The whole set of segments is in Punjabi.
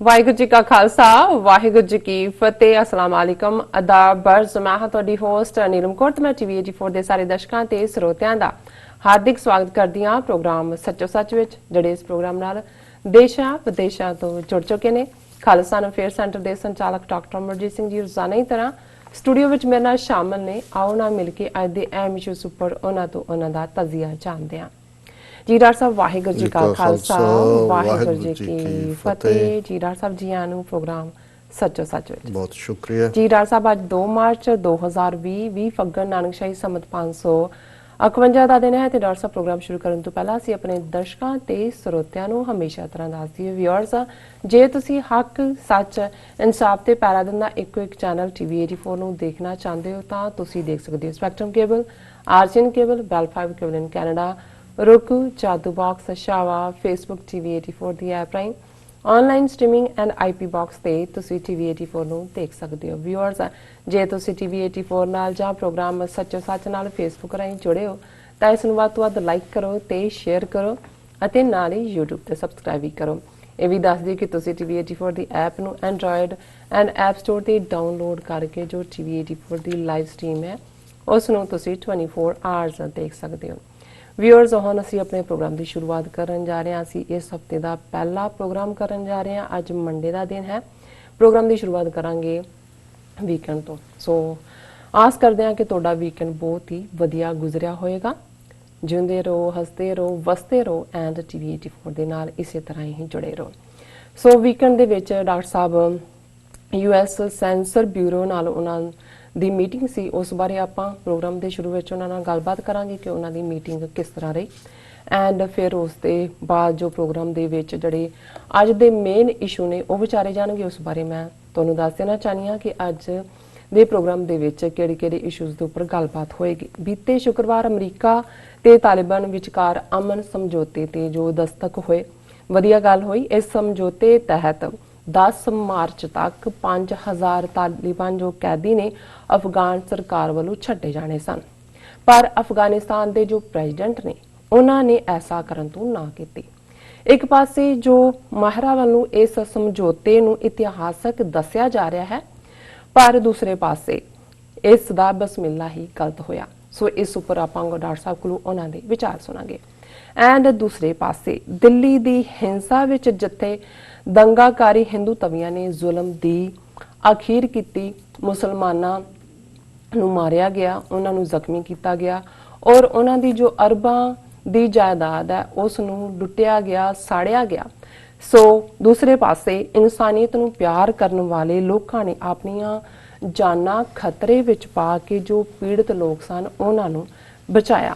ਵਾਹਿਗੁਰੂ ਜੀ ਕਾ ਖਾਲਸਾ ਵਾਹਿਗੁਰੂ ਜੀ ਕੀ ਫਤਿਹ। ਅਸਲਾਮ ਅਲੈਕਮ ਅਦਾਬ ਬਰਜ਼ ਮੈਂ ਹਾਂ ਤੁਹਾਡੀ ਹੋਸਟ ਨੀਲਮ ਕੌਰ ਤੇ ਮੈਂ ਟੀਵੀ 84 ਦੇ ਸਾਰੇ ਦਰਸ਼ਕਾਂ ਤੇ ਸਰੋਤਿਆਂ ਦਾ ਹਾਰਦਿਕ ਸਵਾਗਤ ਕਰਦੀ ਹਾਂ ਪ੍ਰੋਗਰਾਮ ਸੱਚੋ ਸੱਚ ਵਿੱਚ, ਜਿਹੜੇ ਇਸ ਪ੍ਰੋਗਰਾਮ ਨਾਲ ਦੇਸ਼ਾਂ ਵਿਦੇਸ਼ਾਂ ਤੋਂ ਜੁੜ ਚੁੱਕੇ ਨੇ। ਖਾਲਸਾ ਅਫੇਅਰ ਸੈਂਟਰ ਦੇ ਸੰਚਾਲਕ ਡਾਕਟਰ ਅਮਰਜੀਤ ਸਿੰਘ ਜੀ ਰੋਜ਼ਾਨਾ ਹੀ ਤਰ੍ਹਾਂ ਸਟੂਡੀਓ ਵਿੱਚ ਮੇਰੇ ਨਾਲ ਸ਼ਾਮਲ ਨੇ। ਆਓ ਨਾ ਮਿਲ ਕੇ ਅੱਜ ਦੇ ਅਹਿਮ ਇਸ਼ੂਜ਼ ਉੱਪਰ ਉਹਨਾਂ ਤੋਂ ਉਹਨਾਂ ਦਾ ਤਜ਼ੀਆ ਜਾਣਦੇ ਹਾਂ। जी डॉक्टर साहब वाहिगुरू जी का खालसा वाहिगुरू जी की फतेह। जी डॉक्टर साहब जी आनू प्रोग्राम सचो सच विच बहुत शुक्रिया जी। डॉक्टर साहब आज 2 मार्च 2020 फग्गन नानकशाही संमत 551 ਦਾ ਦਿਨ ਹੈ ਤੇ ਡਾਕਟਰ ਸਾਹਿਬ ਪ੍ਰੋਗਰਾਮ ਸ਼ੁਰੂ ਕਰਨ ਤੋਂ ਪਹਿਲਾਂ ਅਸੀਂ ਆਪਣੇ ਦਰਸ਼ਕਾਂ ਤੇ ਸਰੋਤਿਆਂ ਨੂੰ ਹਮੇਸ਼ਾ ਤਰ੍ਹਾਂ ਦੱਸਦੀ ਹਾਂ ਵਿਊਅਰਸ, ਜੇ ਤੁਸੀਂ ਹੱਕ ਸੱਚ ਇਨਸਾਫ ਤੇ ਪੈਰਾ ਦਿੰਦਾ ਇੱਕੋ ਇੱਕ ਚੈਨਲ ਟੀਵੀ 84 ਨੂੰ ਦੇਖਣਾ ਚਾਹੁੰਦੇ ਹੋ ਤਾਂ ਤੁਸੀਂ ਦੇਖ ਸਕਦੇ ਹੋ ਸਪੈਕਟਰਮ ਕੇਬਲ, ਆਰਜਨ cable, Bell 5 cable in Canada, roku, Jadoo Box, Shawa, Facebook TV 84 ਦੀ ਐਪ ਰਾਹੀਂ online streaming and IP box ਤੇ ਤੁਸੀਂ TV 84 ਨੂੰ ਦੇਖ ਸਕਦੇ ਹੋ। ਵਿਊਅਰਸ, ਜੇ ਤੁਸੀਂ TV 84 ਨਾਲ ਜਾਂ ਪ੍ਰੋਗਰਾਮ ਸੱਚੋ ਸੱਚ ਨਾਲ ਫੇਸਬੁੱਕ ਰਾਹੀਂ ਜੁੜੇ ਹੋ ਤਾਂ ਇਸ ਨੂੰ ਵੱਧ ਤੋਂ ਵੱਧ ਲਾਈਕ ਕਰੋ ਤੇ ਸ਼ੇਅਰ ਕਰੋ ਅਤੇ ਨਾਲ ਹੀ YouTube ਤੇ ਸਬਸਕ੍ਰਾਈਬ ਵੀ ਕਰੋ। ਇਹ ਵੀ ਦੱਸ ਦਿਓ ਕਿ ਤੁਸੀਂ TV 84 ਦੀ ਐਪ ਨੂੰ ਐਂਡਰੋਇਡ ਐਂਡ ਐਪ ਸਟੋਰ ਤੇ ਡਾਊਨਲੋਡ ਕਰਕੇ ਜੋ TV 84 ਦੀ ਲਾਈਵ ਸਟ੍ਰੀਮ ਹੈ ਉਸ ਨੂੰ ਤੁਸੀਂ 24 ਆਵਰਸ ਦੇਖ ਸਕਦੇ ਹੋ। ਵਿਊਅਰਸ, ਹੁਣ ਅਸੀਂ ਆਪਣੇ ਪ੍ਰੋਗਰਾਮ ਦੀ ਸ਼ੁਰੂਆਤ ਕਰਨ ਜਾ ਰਹੇ ਹਾਂ। ਅਸੀਂ ਇਸ ਹਫਤੇ ਦਾ ਪਹਿਲਾ ਪ੍ਰੋਗਰਾਮ ਕਰਨ ਜਾ ਰਹੇ ਹਾਂ। ਅੱਜ ਮੰਡੇ ਦਾ ਦਿਨ ਹੈ। ਪ੍ਰੋਗਰਾਮ ਦੀ ਸ਼ੁਰੂਆਤ ਕਰਾਂਗੇ ਵੀਕਐਂਡ ਤੋਂ। ਸੋ ਆਸ ਕਰਦੇ ਹਾਂ ਕਿ ਤੁਹਾਡਾ ਵੀਕਐਂਡ ਬਹੁਤ ਹੀ ਵਧੀਆ ਗੁਜ਼ਰਿਆ ਹੋਏਗਾ। ਜਿਉਂਦੇ ਰਹੋ, ਹੱਸਦੇ ਰਹੋ, ਵਸਦੇ ਰਹੋ ਐਂਡ TV 84 ਦੇ ਨਾਲ ਇਸੇ ਤਰ੍ਹਾਂ ਹੀ ਜੁੜੇ ਰਹੋ। ਸੋ ਵੀਕਐਂਡ ਦੇ ਵਿੱਚ ਡਾਕਟਰ ਸਾਹਿਬ US ਸੈਂਸਰ ਬਿਊਰੋ ਨਾਲ ਉਹਨਾਂ ਦੀ ਮੀਟਿੰਗ ਸੀ, ਉਸ ਬਾਰੇ ਆਪਾਂ ਪ੍ਰੋਗਰਾਮ ਦੇ ਸ਼ੁਰੂ ਵਿੱਚ ਉਹਨਾਂ ਨਾਲ ਗੱਲਬਾਤ ਕਰਾਂਗੇ ਕਿ ਉਹਨਾਂ ਦੀ ਮੀਟਿੰਗ ਕਿਸ ਤਰ੍ਹਾਂ ਰਹੀ ਐਂਡ ਫਿਰ ਉਸ ਦੇ ਬਾਅਦ ਜੋ ਪ੍ਰੋਗਰਾਮ ਦੇ ਵਿੱਚ ਜਿਹੜੇ ਅੱਜ ਦੇ ਮੇਨ ਇਸ਼ੂ ਨੇ ਉਹ ਵਿਚਾਰੇ ਜਾਣਗੇ। ਉਸ ਬਾਰੇ ਮੈਂ ਤੁਹਾਨੂੰ ਦੱਸ ਦੇਣਾ ਚਾਹੁੰਦੀ ਹਾਂ ਕਿ ਅੱਜ ਦੇ ਪ੍ਰੋਗਰਾਮ ਦੇ ਵਿੱਚ ਕਿਹੜੇ ਇਸ਼ੂਜ਼ ਦੇ ਉੱਪਰ ਗੱਲਬਾਤ ਹੋਏਗੀ। ਬੀਤੇ ਸ਼ੁੱਕਰਵਾਰ ਅਮਰੀਕਾ ਤੇ ਤਾਲਿਬਾਨ ਵਿਚਕਾਰ ਅਮਨ ਸਮਝੌਤੇ ਤੇ ਜੋ ਦਸਤਖਤ ਹੋਏ, ਵਧੀਆ ਗੱਲ ਹੋਈ। ਇਸ ਸਮਝੌਤੇ ਤਹਿਤ 10 ਮਾਰਚ ਤੱਕ 5000 ਤਾਲਿਬਾਨ ਜੋ ਕੈਦੀ ਨੇ ਅਫਗਾਨ ਸਰਕਾਰ ਵੱਲੋਂ ਛੱਡੇ ਜਾਣੇ ਸਨ, ਪਰ ਅਫਗਾਨਿਸਤਾਨ ਦੇ ਜੋ ਪ੍ਰੈਜ਼ੀਡੈਂਟ ਨੇ ਉਹਨਾਂ ਨੇ ਐਸਾ ਕਰਨ ਤੋਂ ਨਾ ਕੀਤੀ। ਇੱਕ ਪਾਸੇ ਜੋ ਮਾਹਿਰਾਂ ਵੱਲੋਂ ਇਸ ਸਮਝੌਤੇ ਨੂੰ ਇਤਿਹਾਸਕ ਦੱਸਿਆ ਜਾ ਰਿਹਾ ਹੈ, ਪਰ ਦੂਸਰੇ ਪਾਸੇ ਇਸ ਦਾ ਬਸਮਿੱਲਾ ਹੀ ਗਲਤ ਹੋਇਆ। ਸੋ ਇਸ ਉੱਪਰ ਆਪਾਂ ਡਾਕਟਰ ਸਾਹਿਬ ਕੋਲੋਂ ਉਹਨਾਂ ਦੇ ਵਿਚਾਰ ਸੁਣਾਂਗੇ। ਐਂਡ ਦੂਸਰੇ ਪਾਸੇ ਦਿੱਲੀ ਦੀ ਹਿੰਸਾ ਵਿੱਚ ਜਿੱਥੇ ਦੰਗਾਕਾਰੀ ਹਿੰਦੂ ਤਵੀਆਂ ਨੇ ਜ਼ੁਲਮ ਦੀ ਅਖੀਰ ਕੀਤੀ, ਮੁਸਲਮਾਨਾਂ ਨੂੰ ਮਾਰਿਆ ਗਿਆ, ਉਹਨਾਂ ਨੂੰ ਜ਼ਖਮੀ ਕੀਤਾ ਗਿਆ ਔਰ ਉਹਨਾਂ ਦੀ ਜੋ ਅਰਬਾਂ ਦੀ ਜਾਇਦਾਦ ਹੈ ਉਸ ਨੂੰ ਲੁੱਟਿਆ ਗਿਆ, ਸਾੜਿਆ ਗਿਆ। ਸੋ ਦੂਸਰੇ ਪਾਸੇ ਇਨਸਾਨੀਅਤ ਨੂੰ ਪਿਆਰ ਕਰਨ ਵਾਲੇ ਲੋਕਾਂ ਨੇ ਆਪਣੀਆਂ ਜਾਨਾਂ ਖਤਰੇ ਵਿੱਚ ਪਾ ਕੇ ਜੋ ਪੀੜਤ ਲੋਕ ਸਨ ਉਹਨਾਂ ਨੂੰ ਬਚਾਇਆ।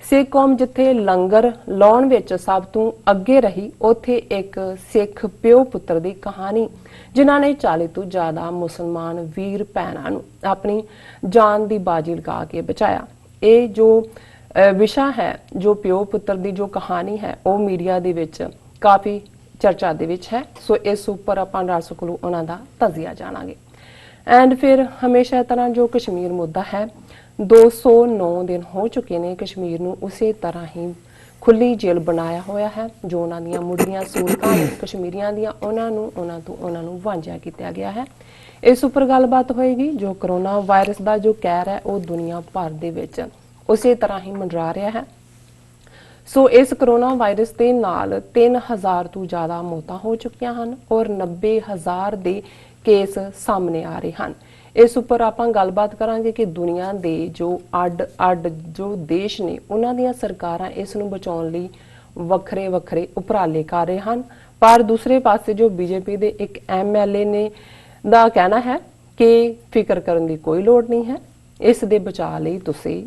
ਸਿੱਖ ਕੌਮ ਜਿੱਥੇ ਲੰਗਰ ਲਾਉਣ ਵਿੱਚ ਸਭ ਤੋਂ ਅੱਗੇ ਰਹੀ, ਉੱਥੇ ਇੱਕ ਸਿੱਖ ਪਿਓ ਪੁੱਤਰ ਦੀ ਕਹਾਣੀ ਜਿਨ੍ਹਾਂ ਨੇ 40 ਤੋਂ ਜ਼ਿਆਦਾ ਮੁਸਲਮਾਨ ਵੀਰ ਭੈਣਾਂ ਨੂੰ ਆਪਣੀ ਜਾਨ ਦੀ ਬਾਜੀ ਲਗਾ ਕੇ ਬਚਾਇਆ। ਇਹ ਜੋ ਵਿਸ਼ਾ ਹੈ, ਜੋ ਪਿਓ ਪੁੱਤਰ ਦੀ ਜੋ ਕਹਾਣੀ ਹੈ, ਉਹ ਮੀਡੀਆ ਦੇ ਵਿੱਚ ਕਾਫੀ ਚਰਚਾ ਦੇ ਵਿੱਚ ਹੈ। ਸੋ ਇਸ ਉੱਪਰ ਆਪਾਂ ਡਾਕਟਰ ਕੋਲੋਂ ਉਹਨਾਂ ਦਾ ਤਜ਼ੀਆ ਜਾਣਾਂਗੇ। ਐਂਡ ਫਿਰ ਹਮੇਸ਼ਾ ਤਰ੍ਹਾਂ ਜੋ ਕਸ਼ਮੀਰ ਮੁੱਦਾ ਹੈ, 209 ਦਿਨ ਹੋ ਚੁੱਕੇ ਨੇ ਕਸ਼ਮੀਰ ਨੂੰ ਉਸੇ ਤਰ੍ਹਾਂ ਹੀ ਖੁੱਲੀ ਜੇਲ੍ਹ ਬਣਾਇਆ ਹੋਇਆ ਹੈ। ਜੋ ਉਹਨਾਂ ਦੀਆਂ ਮੁੱਢਲੀਆਂ ਸਹੂਲਤਾਂ ਨੇ ਕਸ਼ਮੀਰੀਆਂ ਦੀਆਂ ਉਹਨਾਂ ਨੂੰ ਵਾਂਝਿਆ ਕੀਤਾ ਗਿਆ ਹੈ। ਇਸ ਉੱਪਰ ਗੱਲਬਾਤ ਹੋਏਗੀ। ਜੋ ਕਰੋਨਾ ਵਾਇਰਸ ਦਾ ਜੋ ਕਹਿਰ ਹੈ ਉਹ ਦੁਨੀਆ ਭਰ ਦੇ ਵਿੱਚ ਉਸੇ ਤਰ੍ਹਾਂ ਹੀ ਮੰਡਰਾ ਰਿਹਾ ਹੈ। ਸੋ ਇਸ ਕਰੋਨਾ ਵਾਇਰਸ ਦੇ ਨਾਲ 3000 ਤੋਂ ਜ਼ਿਆਦਾ ਮੌਤਾਂ ਹੋ ਚੁੱਕੀਆਂ ਹਨ ਔਰ 90000 ਦੇ ਕੇਸ ਸਾਹਮਣੇ ਆ ਰਹੇ ਹਨ। ਇਸ ਉੱਪਰ ਆਪਾਂ ਗੱਲਬਾਤ ਕਰਾਂਗੇ ਕਿ ਦੁਨੀਆ ਦੇ ਜੋ ਅੱਡ ਜੋ ਦੇਸ਼ ਨੇ ਉਹਨਾਂ ਦੀਆਂ ਸਰਕਾਰਾਂ ਇਸ ਨੂੰ ਬਚਾਉਣ ਲਈ ਵੱਖਰੇ ਉਪਰਾਲੇ ਕਰ ਰਹੇ ਹਨ, ਪਰ ਦੂਸਰੇ ਪਾਸੇ ਜੋ ਬੀਜੇਪੀ ਦੇ ਇੱਕ MLA ਨੇ ਦਾ ਕਹਿਣਾ ਹੈ ਕਿ ਫਿਕਰ ਕਰਨ ਦੀ ਕੋਈ ਲੋੜ ਨਹੀਂ ਹੈ, ਇਸ ਦੇ ਬਚਾਅ ਲਈ ਤੁਸੀਂ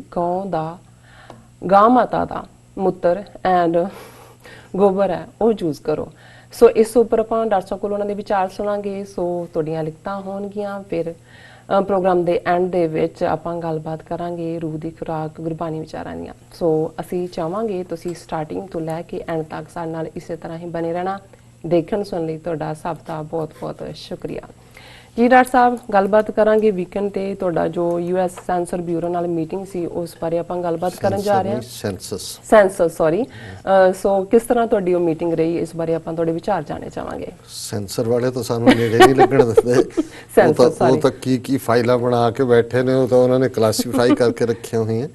ਗਾਂ ਮਾਤਾ ਦਾ ਮੂਤਰ ਐਂਡ ਗੋਬਰ ਹੈ ਉਹ ਯੂਜ਼ ਕਰੋ। ਸੋ ਇਸ ਉੱਪਰ ਆਪਾਂ ਡਾਕਟਰ ਸਾਹਿਬ ਕੋਲ ਉਹਨਾਂ ਦੇ ਵਿਚਾਰ ਸੁਣਾਂਗੇ। ਸੋ ਤੁਹਾਡੀਆਂ ਲਿਖਤਾਂ ਹੋਣਗੀਆਂ। ਫਿਰ ਪ੍ਰੋਗਰਾਮ ਦੇ ਐਂਡ ਦੇ ਵਿੱਚ ਆਪਾਂ ਗੱਲਬਾਤ ਕਰਾਂਗੇ ਰੂਹ ਦੀ ਖੁਰਾਕ ਗੁਰਬਾਣੀ ਵਿਚਾਰਾਂ ਦੀਆਂ। ਸੋ ਅਸੀਂ ਚਾਹਾਂਗੇ ਤੁਸੀਂ ਸਟਾਰਟਿੰਗ ਤੋਂ ਲੈ ਕੇ ਐਂਡ ਤੱਕ ਸਾਡੇ ਨਾਲ ਇਸੇ ਤਰ੍ਹਾਂ ਹੀ ਬਣੇ ਰਹਿਣਾ। ਦੇਖਣ ਸੁਣਨ ਲਈ ਤੁਹਾਡਾ ਸਭ ਦਾ ਬਹੁਤ ਸ਼ੁਕਰੀਆ ਜੀ ਡਾਕਟਰ ਸਾਹਿਬ, ਗੱਲਬਾਤ ਕਰਾਂਗੇ ਵੀਕਐਂਡ ਤੇ ਤੁਹਾਡਾ ਜੋ ਯੂਐਸ ਸੈਂਸਰ ਬਿਊਰੋ ਨਾਲ ਮੀਟਿੰਗ ਸੀ ਉਸ ਬਾਰੇ ਆਪਾਂ ਗੱਲਬਾਤ ਕਰਨ ਜਾ ਰਹੇ ਹਾਂ। Senses sorry. ਸੋ ਕਿਸ ਤਰ੍ਹਾਂ ਤੁਹਾਡੀ ਉਹ ਮੀਟਿੰਗ ਰਹੀ, ਇਸ ਬਾਰੇ ਆਪਾਂ ਤੁਹਾਡੇ ਵਿਚਾਰ ਜਾਣਨੇ ਚਾਹਾਂਗੇ। ਸੈਂਸਰ ਵਾਲੇ ਤਾਂ ਸਾਨੂੰ ਨੇੜੇ ਨਹੀਂ ਲੱਗਣ ਦਿੰਦੇ। ਉਹ ਤਾਂ ਕੀ ਫਾਈਲਾਂ ਬਣਾ ਕੇ ਬੈਠੇ ਨੇ, ਉਹ ਤਾਂ ਉਹਨਾਂ ਨੇ ਕਲਾਸੀਫਾਈ ਕਰਕੇ ਰੱਖੀਆਂ ਹੋਈਆਂ।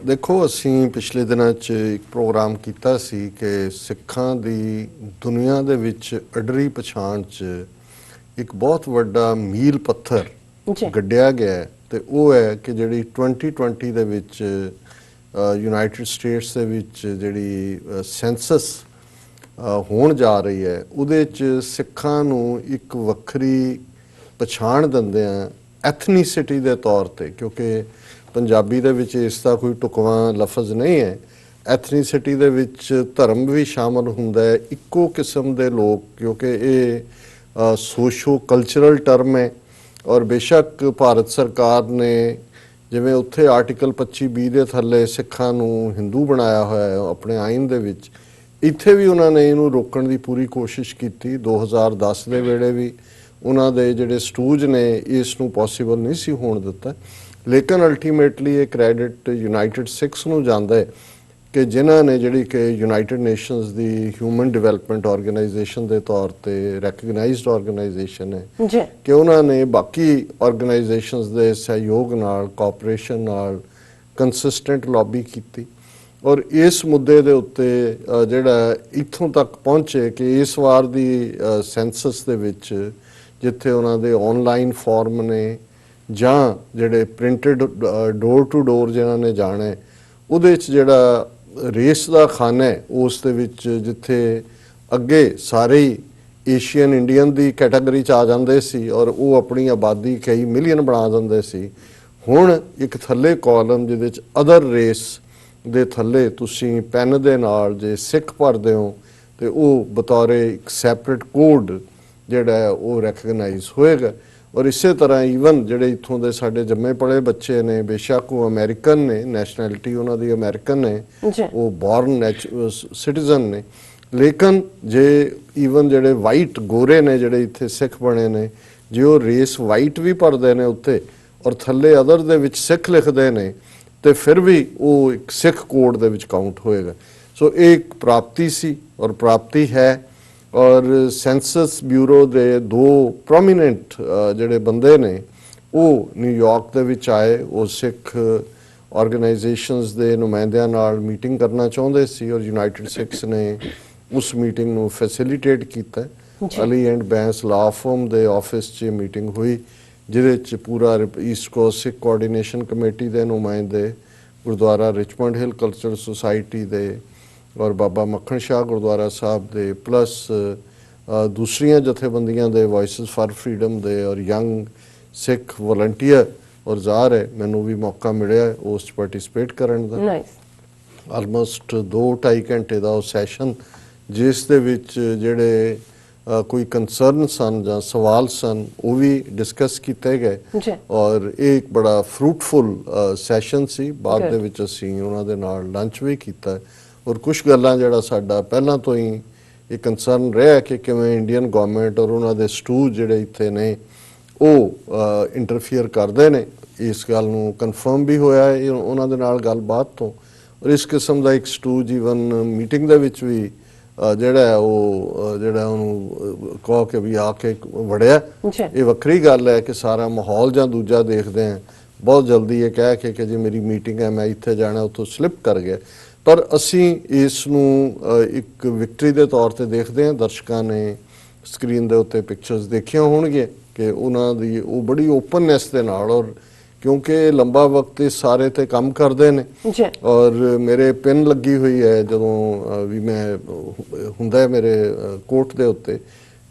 ਦੇਖੋ, ਅਸੀਂ ਪਿਛਲੇ ਦਿਨਾਂ 'ਚ ਇੱਕ ਪ੍ਰੋਗਰਾਮ ਕੀਤਾ ਸੀ ਕਿ ਸਿੱਖਾਂ ਦੀ ਦੁਨੀਆ ਦੇ ਵਿੱਚ ਅਡਰੀ ਪਛਾਣ 'ਚ ਇੱਕ ਬਹੁਤ ਵੱਡਾ ਮੀਲ ਪੱਥਰ ਗੱਡਿਆ ਗਿਆ, ਤੇ ਉਹ ਹੈ ਕਿ ਜਿਹੜੀ 2020 ਦੇ ਵਿੱਚ ਯੂਨਾਈਟਿਡ ਸਟੇਟਸ ਦੇ ਵਿੱਚ ਜਿਹੜੀ ਸੈਂਸਸ ਹੋਣ ਜਾ ਰਹੀ ਹੈ, ਉਹਦੇ 'ਚ ਸਿੱਖਾਂ ਨੂੰ ਇੱਕ ਵੱਖਰੀ ਪਛਾਣ ਦਿੰਦੇ ਆ ਐਥਨੀਸਿਟੀ ਦੇ ਤੌਰ ਤੇ, ਕਿਉਂਕਿ ਪੰਜਾਬੀ ਦੇ ਵਿੱਚ ਇਸ ਦਾ ਕੋਈ ਢੁਕਵਾਂ ਲਫ਼ਜ਼ ਨਹੀਂ ਹੈ। ਐਥਨੀਸਿਟੀ ਦੇ ਵਿੱਚ ਧਰਮ ਵੀ ਸ਼ਾਮਲ ਹੁੰਦਾ ਹੈ, ਇੱਕੋ ਕਿਸਮ ਦੇ ਲੋਕ, ਕਿਉਂਕਿ ਇਹ ਸੋਸ਼ੋ ਕਲਚਰਲ ਟਰਮ ਹੈ। ਔਰ ਬੇਸ਼ੱਕ ਭਾਰਤ ਸਰਕਾਰ ਨੇ ਜਿਵੇਂ ਉੱਥੇ ਆਰਟੀਕਲ 25(b) ਦੇ ਥੱਲੇ ਸਿੱਖਾਂ ਨੂੰ ਹਿੰਦੂ ਬਣਾਇਆ ਹੋਇਆ ਹੈ ਆਪਣੇ ਆਇਨ ਦੇ ਵਿੱਚ, ਇੱਥੇ ਵੀ ਉਹਨਾਂ ਨੇ ਇਹਨੂੰ ਰੋਕਣ ਦੀ ਪੂਰੀ ਕੋਸ਼ਿਸ਼ ਕੀਤੀ। 2010 ਦੇ ਵੇਲੇ ਵੀ ਉਹਨਾਂ ਦੇ ਜਿਹੜੇ ਸਟੂਜ ਨੇ ਇਸ ਨੂੰ ਪੋਸੀਬਲ ਨਹੀਂ ਸੀ ਹੋਣ ਦਿੱਤਾ, ਲੇਕਿਨ ਅਲਟੀਮੇਟਲੀ ਇਹ ਕ੍ਰੈਡਿਟ ਯੂਨਾਈਟਿਡ ਸਿੱਖਸ ਨੂੰ ਜਾਂਦਾ ਹੈ ਕਿ ਜਿਨ੍ਹਾਂ ਨੇ ਜਿਹੜੀ ਕਿ ਯੂਨਾਈਟਿਡ ਨੇਸ਼ਨਸ ਦੀ ਹਿਊਮਨ ਡਿਵੈਲਪਮੈਂਟ ਆਰਗੇਨਾਈਜੇਸ਼ਨ ਦੇ ਤੌਰ ਤੇ ਰੈਕਗਨਾਈਜ਼ਡ ਆਰਗੇਨਾਈਜੇਸ਼ਨ ਹੈ, ਕਿ ਉਹਨਾਂ ਨੇ ਬਾਕੀ ਆਰਗੇਨਾਈਜੇਸ਼ਨਸ ਦੇ ਸਹਿਯੋਗ ਨਾਲ, ਕੋਆਪਰੇਸ਼ਨ ਨਾਲ ਕੰਸਿਸਟੈਂਟ ਲੌਬੀ ਕੀਤੀ। ਔਰ ਇਸ ਮੁੱਦੇ ਦੇ ਉੱਤੇ ਜਿਹੜਾ ਇੱਥੋਂ ਤੱਕ ਪਹੁੰਚੇ ਕਿ ਇਸ ਵਾਰ ਦੀ ਸੈਂਸਸ ਦੇ ਵਿੱਚ ਜਿੱਥੇ ਉਹਨਾਂ ਦੇ ਆਨਲਾਈਨ ਫਾਰਮ ਨੇ ਜਾਂ ਜਿਹੜੇ ਪ੍ਰਿੰਟਡ ਡੋਰ ਟੂ ਡੋਰ ਜਿਹਨਾਂ ਨੇ ਜਾਣਾ, ਉਹਦੇ 'ਚ ਜਿਹੜਾ ਰੇਸ ਦਾ ਖਾਨਾ ਹੈ ਉਸ ਦੇ ਵਿੱਚ ਜਿੱਥੇ ਅੱਗੇ ਸਾਰੇ ਹੀ ਏਸ਼ੀਅਨ ਇੰਡੀਅਨ ਦੀ ਕੈਟਾਗਰੀ 'ਚ ਆ ਜਾਂਦੇ ਸੀ ਔਰ ਉਹ ਆਪਣੀ ਆਬਾਦੀ ਕਈ ਮਿਲੀਅਨ ਬਣਾ ਦਿੰਦੇ ਸੀ, ਹੁਣ ਇੱਕ ਥੱਲੇ ਕਾਲਮ ਜਿਹਦੇ 'ਚ ਅਦਰ ਰੇਸ ਦੇ ਥੱਲੇ ਤੁਸੀਂ ਪੈਨ ਦੇ ਨਾਲ ਜੇ ਸਿੱਖ ਭਰਦੇ ਹੋ ਤੇ ਉਹ ਬਤੌਰੇ ਇੱਕ ਸੈਪਰੇਟ ਕੋਡ ਜਿਹੜਾ ਹੈ ਉਹ ਰੈਕਗਨਾਈਜ਼ ਹੋਏਗਾ। ਔਰ ਇਸੇ ਤਰ੍ਹਾਂ ਈਵਨ ਜਿਹੜੇ ਇੱਥੋਂ ਦੇ ਸਾਡੇ ਜੰਮੇ ਪਲੇ ਬੱਚੇ ਨੇ, ਬੇਸ਼ੱਕ ਉਹ ਅਮਰੀਕਨ ਨੇ, ਨੈਸ਼ਨੈਲਿਟੀ ਉਹਨਾਂ ਦੀ ਅਮਰੀਕਨ ਨੇ, ਉਹ ਬੌਰਨ ਸਿਟੀਜ਼ਨ ਨੇ, ਲੇਕਿਨ ਜੇ ਈਵਨ ਜਿਹੜੇ ਵਾਈਟ ਗੋਰੇ ਨੇ ਜਿਹੜੇ ਇੱਥੇ ਸਿੱਖ ਬਣੇ ਨੇ, ਜੇ ਉਹ ਰੇਸ ਵਾਈਟ ਵੀ ਭਰਦੇ ਨੇ ਉੱਤੇ ਔਰ ਥੱਲੇ ਅਦਰ ਦੇ ਵਿੱਚ ਸਿੱਖ ਲਿਖਦੇ ਨੇ, ਤੇ ਫਿਰ ਵੀ ਉਹ ਇੱਕ ਸਿੱਖ ਕੋਡ ਦੇ ਵਿੱਚ ਕਾਊਂਟ ਹੋਏਗਾ। ਸੋ ਇਹ ਇੱਕ ਪ੍ਰਾਪਤੀ ਸੀ ਔਰ ਪ੍ਰਾਪਤੀ ਹੈ। ਔਰ ਸੈਂਸਸ ਬਿਊਰੋ ਦੇ ਦੋ ਪ੍ਰੋਮੀਨੈਂਟ ਜਿਹੜੇ ਬੰਦੇ ਨੇ ਉਹ ਨਿਊਯਾਰਕ ਦੇ ਵਿੱਚ ਆਏ, ਉਹ ਸਿੱਖ ਆਰਗੇਨਾਈਜੇਸ਼ਨਸ ਦੇ ਨੁਮਾਇੰਦਿਆਂ ਨਾਲ ਮੀਟਿੰਗ ਕਰਨਾ ਚਾਹੁੰਦੇ ਸੀ ਔਰ ਯੂਨਾਈਟਿਡ ਸਿੱਖਸ ਨੇ ਉਸ ਮੀਟਿੰਗ ਨੂੰ ਫੈਸਿਲੀਟੇਟ ਕੀਤਾ। ਅਲੀ ਐਂਡ ਬੈਂਸ ਲਾ ਫਰਮ ਦੇ ਆਫਿਸ 'ਚ ਮੀਟਿੰਗ ਹੋਈ, ਜਿਹਦੇ 'ਚ ਪੂਰਾ ਈਸਟ ਕੋਸਟ ਸਿੱਖ ਕੋਆਰਡੀਨੇਸ਼ਨ ਕਮੇਟੀ ਦੇ ਨੁਮਾਇੰਦੇ, ਗੁਰਦੁਆਰਾ ਰਿਚਮੰਡ ਹਿਲ ਕਲਚਰਲ ਸੁਸਾਇਟੀ ਦੇ ਔਰ ਬਾਬਾ ਮੱਖਣ ਸ਼ਾਹ ਗੁਰਦੁਆਰਾ ਸਾਹਿਬ ਦੇ, ਪਲੱਸ ਦੂਸਰੀਆਂ ਜਥੇਬੰਦੀਆਂ ਦੇ, ਵਾਇਸਿਸ ਫਾਰ ਫਰੀडम ਦੇ ਔਰ ਯੰਗ ਸਿੱਖ ਵਲੰਟੀਅਰ, ਔਰ ਜ਼ਾਹਰ ਹੈ ਮੈਨੂੰ ਵੀ ਮੌਕਾ ਮਿਲਿਆ ਉਸ 'ਚ ਪਾਰਟਿਸਿਪੇਟ ਕਰਨ ਦਾ। ਆਲਮੋਸਟ 2-2.5 ਘੰਟੇ ਦਾ ਉਹ ਸੈਸ਼ਨ, ਜਿਸ ਦੇ ਵਿੱਚ ਜਿਹੜੇ ਕੋਈ ਕੰਸਰਨ ਸਨ ਜਾਂ ਸਵਾਲ ਸਨ ਉਹ ਵੀ ਡਿਸਕਸ ਕੀਤੇ ਗਏ ਔਰ ਇਹ ਇੱਕ ਬੜਾ ਫਰੂਟਫੁਲ ਸੈਸ਼ਨ ਸੀ। ਬਾਅਦ ਦੇ ਵਿੱਚ ਅਸੀਂ ਉਹਨਾਂ ਦੇ ਨਾਲ ਲੰਚ ਵੀ ਕੀਤਾ ਔਰ ਕੁਝ ਗੱਲਾਂ ਜਿਹੜਾ ਸਾਡਾ ਪਹਿਲਾਂ ਤੋਂ ਹੀ ਇਹ ਕੰਸਰਨ ਰਿਹਾ ਕਿ ਕਿਵੇਂ ਇੰਡੀਅਨ ਗਵਰਨਮੈਂਟ ਔਰ ਉਹਨਾਂ ਦੇ ਸਟੂਜ ਜਿਹੜੇ ਇੱਥੇ ਨੇ ਉਹ ਇੰਟਰਫੀਅਰ ਕਰਦੇ ਨੇ, ਇਸ ਗੱਲ ਨੂੰ ਕਨਫਰਮ ਵੀ ਹੋਇਆ ਹੈ ਉਹਨਾਂ ਦੇ ਨਾਲ ਗੱਲਬਾਤ ਤੋਂ। ਔਰ ਇਸ ਕਿਸਮ ਦਾ ਇੱਕ ਸਟੂਜ ਈਵਨ ਮੀਟਿੰਗ ਦੇ ਵਿੱਚ ਵੀ ਜਿਹੜਾ ਉਹਨੂੰ ਕਹੋ ਕਿ ਵੀ ਆ ਕੇ ਵੜਿਆ, ਇਹ ਵੱਖਰੀ ਗੱਲ ਹੈ ਕਿ ਸਾਰਾ ਮਾਹੌਲ ਜਾਂ ਦੂਜਾ ਦੇਖਦੇ ਆ, ਬਹੁਤ ਜਲਦੀ ਇਹ ਕਹਿ ਕੇ ਕਿ ਜੀ ਮੇਰੀ ਮੀਟਿੰਗ ਹੈ ਮੈਂ ਇੱਥੇ ਜਾਣਾ, ਉੱਥੋਂ ਸਲਿੱਪ ਕਰ ਗਿਆ। ਪਰ ਅਸੀਂ ਇਸ ਨੂੰ ਇੱਕ ਵਿਕਟਰੀ ਦੇ ਤੌਰ ਤੇ ਦੇਖਦੇ ਹਾਂ। ਦਰਸ਼ਕਾਂ ਨੇ ਸਕਰੀਨ ਦੇ ਉੱਤੇ ਪਿਕਚਰਸ ਦੇਖੀਆਂ ਹੋਣਗੀਆਂ ਕਿ ਉਹਨਾਂ ਦੀ ਉਹ ਬੜੀ ਓਪਨਨੈਸ ਦੇ ਨਾਲ, ਔਰ ਕਿਉਂਕਿ ਲੰਬਾ ਵਕਤ ਇਸ ਸਾਰੇ ਤੇ ਕੰਮ ਕਰਦੇ ਨੇ ਔਰ ਮੇਰੇ ਪਿੰਨ ਲੱਗੀ ਹੋਈ ਹੈ ਜਦੋਂ ਵੀ ਮੈਂ ਹੁੰਦਾ ਮੇਰੇ ਕੋਟ ਦੇ ਉੱਤੇ,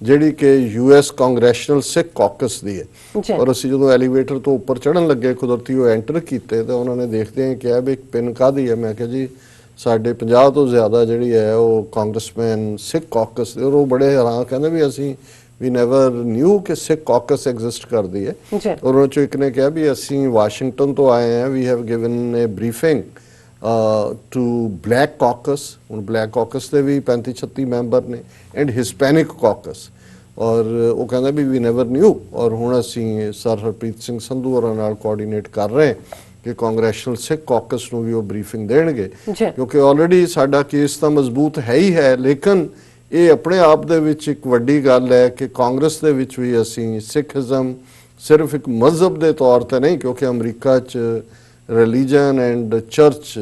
ਜਿਹੜੀ ਕਿ ਯੂਐਸ ਕਾਂਗਰੈਸ਼ਨਲ ਸਿੱਖ ਕਾਕਸ ਦੀ ਹੈ। ਔਰ ਅਸੀਂ ਜਦੋਂ ਐਲੀਵੇਟਰ ਤੋਂ ਉੱਪਰ ਚੜ੍ਹਨ ਲੱਗੇ ਕੁਦਰਤੀ ਉਹ ਐਂਟਰ ਕੀਤੇ ਤਾਂ ਉਹਨਾਂ ਨੇ ਦੇਖਦੇ ਆ ਕਿਹਾ ਵੀ ਇੱਕ ਪਿੰਨ ਕਾਹਦੀ ਹੈ। ਮੈਂ ਕਿਹਾ ਜੀ ਸਾਡੇ 50 ਤੋਂ ਜ਼ਿਆਦਾ ਜਿਹੜੀ ਹੈ ਉਹ ਕਾਂਗਰਸਮੈਨ ਸਿੱਖ ਕਾਕਸ ਦੇ, ਔਰ ਉਹ ਬੜੇ ਹੈਰਾਨ ਕਹਿੰਦੇ ਵੀ ਅਸੀਂ ਵੀ ਨੈਵਰ ਨਿਊ ਕਿ ਸਿੱਖ ਕਾਕਸ ਐਗਜ਼ਿਸਟ ਕਰਦੀ ਹੈ। ਔਰ ਉਹਨਾਂ 'ਚੋਂ ਇੱਕ ਨੇ ਕਿਹਾ ਵੀ ਅਸੀਂ ਵਾਸ਼ਿੰਗਟਨ ਤੋਂ ਆਏ ਹਾਂ, we have given a briefing to Black Caucus. ਹੁਣ ਬਲੈਕ ਕਾਕਸ ਦੇ ਵੀ 35-36 ਮੈਂਬਰ ਨੇ ਐਂਡ ਹਿਸਪੈਨਿਕ ਕਾਕਸ। ਔਰ ਉਹ ਕਹਿੰਦਾ ਵੀ ਨੈਵਰ ਨਿਊ, ਔਰ ਹੁਣ ਅਸੀਂ ਸਰ ਹਰਪ੍ਰੀਤ ਸਿੰਘ ਸੰਧੂ ਹੋਰਾਂ ਨਾਲ ਕੋਆਰਡੀਨੇਟ ਕਰ ਰਹੇ ਕਿ ਕਾਂਗਰੈਸ਼ਨਲ ਸਿੱਖ ਕਾਕਸ ਨੂੰ ਵੀ ਉਹ ਬਰੀਫਿੰਗ ਦੇਣਗੇ, ਕਿਉਂਕਿ ਆਲਰੇਡੀ ਸਾਡਾ ਕੇਸ ਤਾਂ ਮਜ਼ਬੂਤ ਹੈ ਹੀ ਹੈ, ਲੇਕਿਨ ਇਹ ਆਪਣੇ ਆਪ ਦੇ ਵਿੱਚ ਇੱਕ ਵੱਡੀ ਗੱਲ ਹੈ ਕਿ ਕਾਂਗਰਸ ਦੇ ਵਿੱਚ ਵੀ ਅਸੀਂ ਸਿੱਖੀਜ਼ਮ ਸਿਰਫ ਇੱਕ ਮਜ਼ਹਬ ਦੇ ਤੌਰ ਤੇ ਨਹੀਂ, ਕਿਉਂਕਿ ਅਮਰੀਕਾ 'ਚ ਰਿਲੀਜਨ ਐਂਡ ਚਰਚ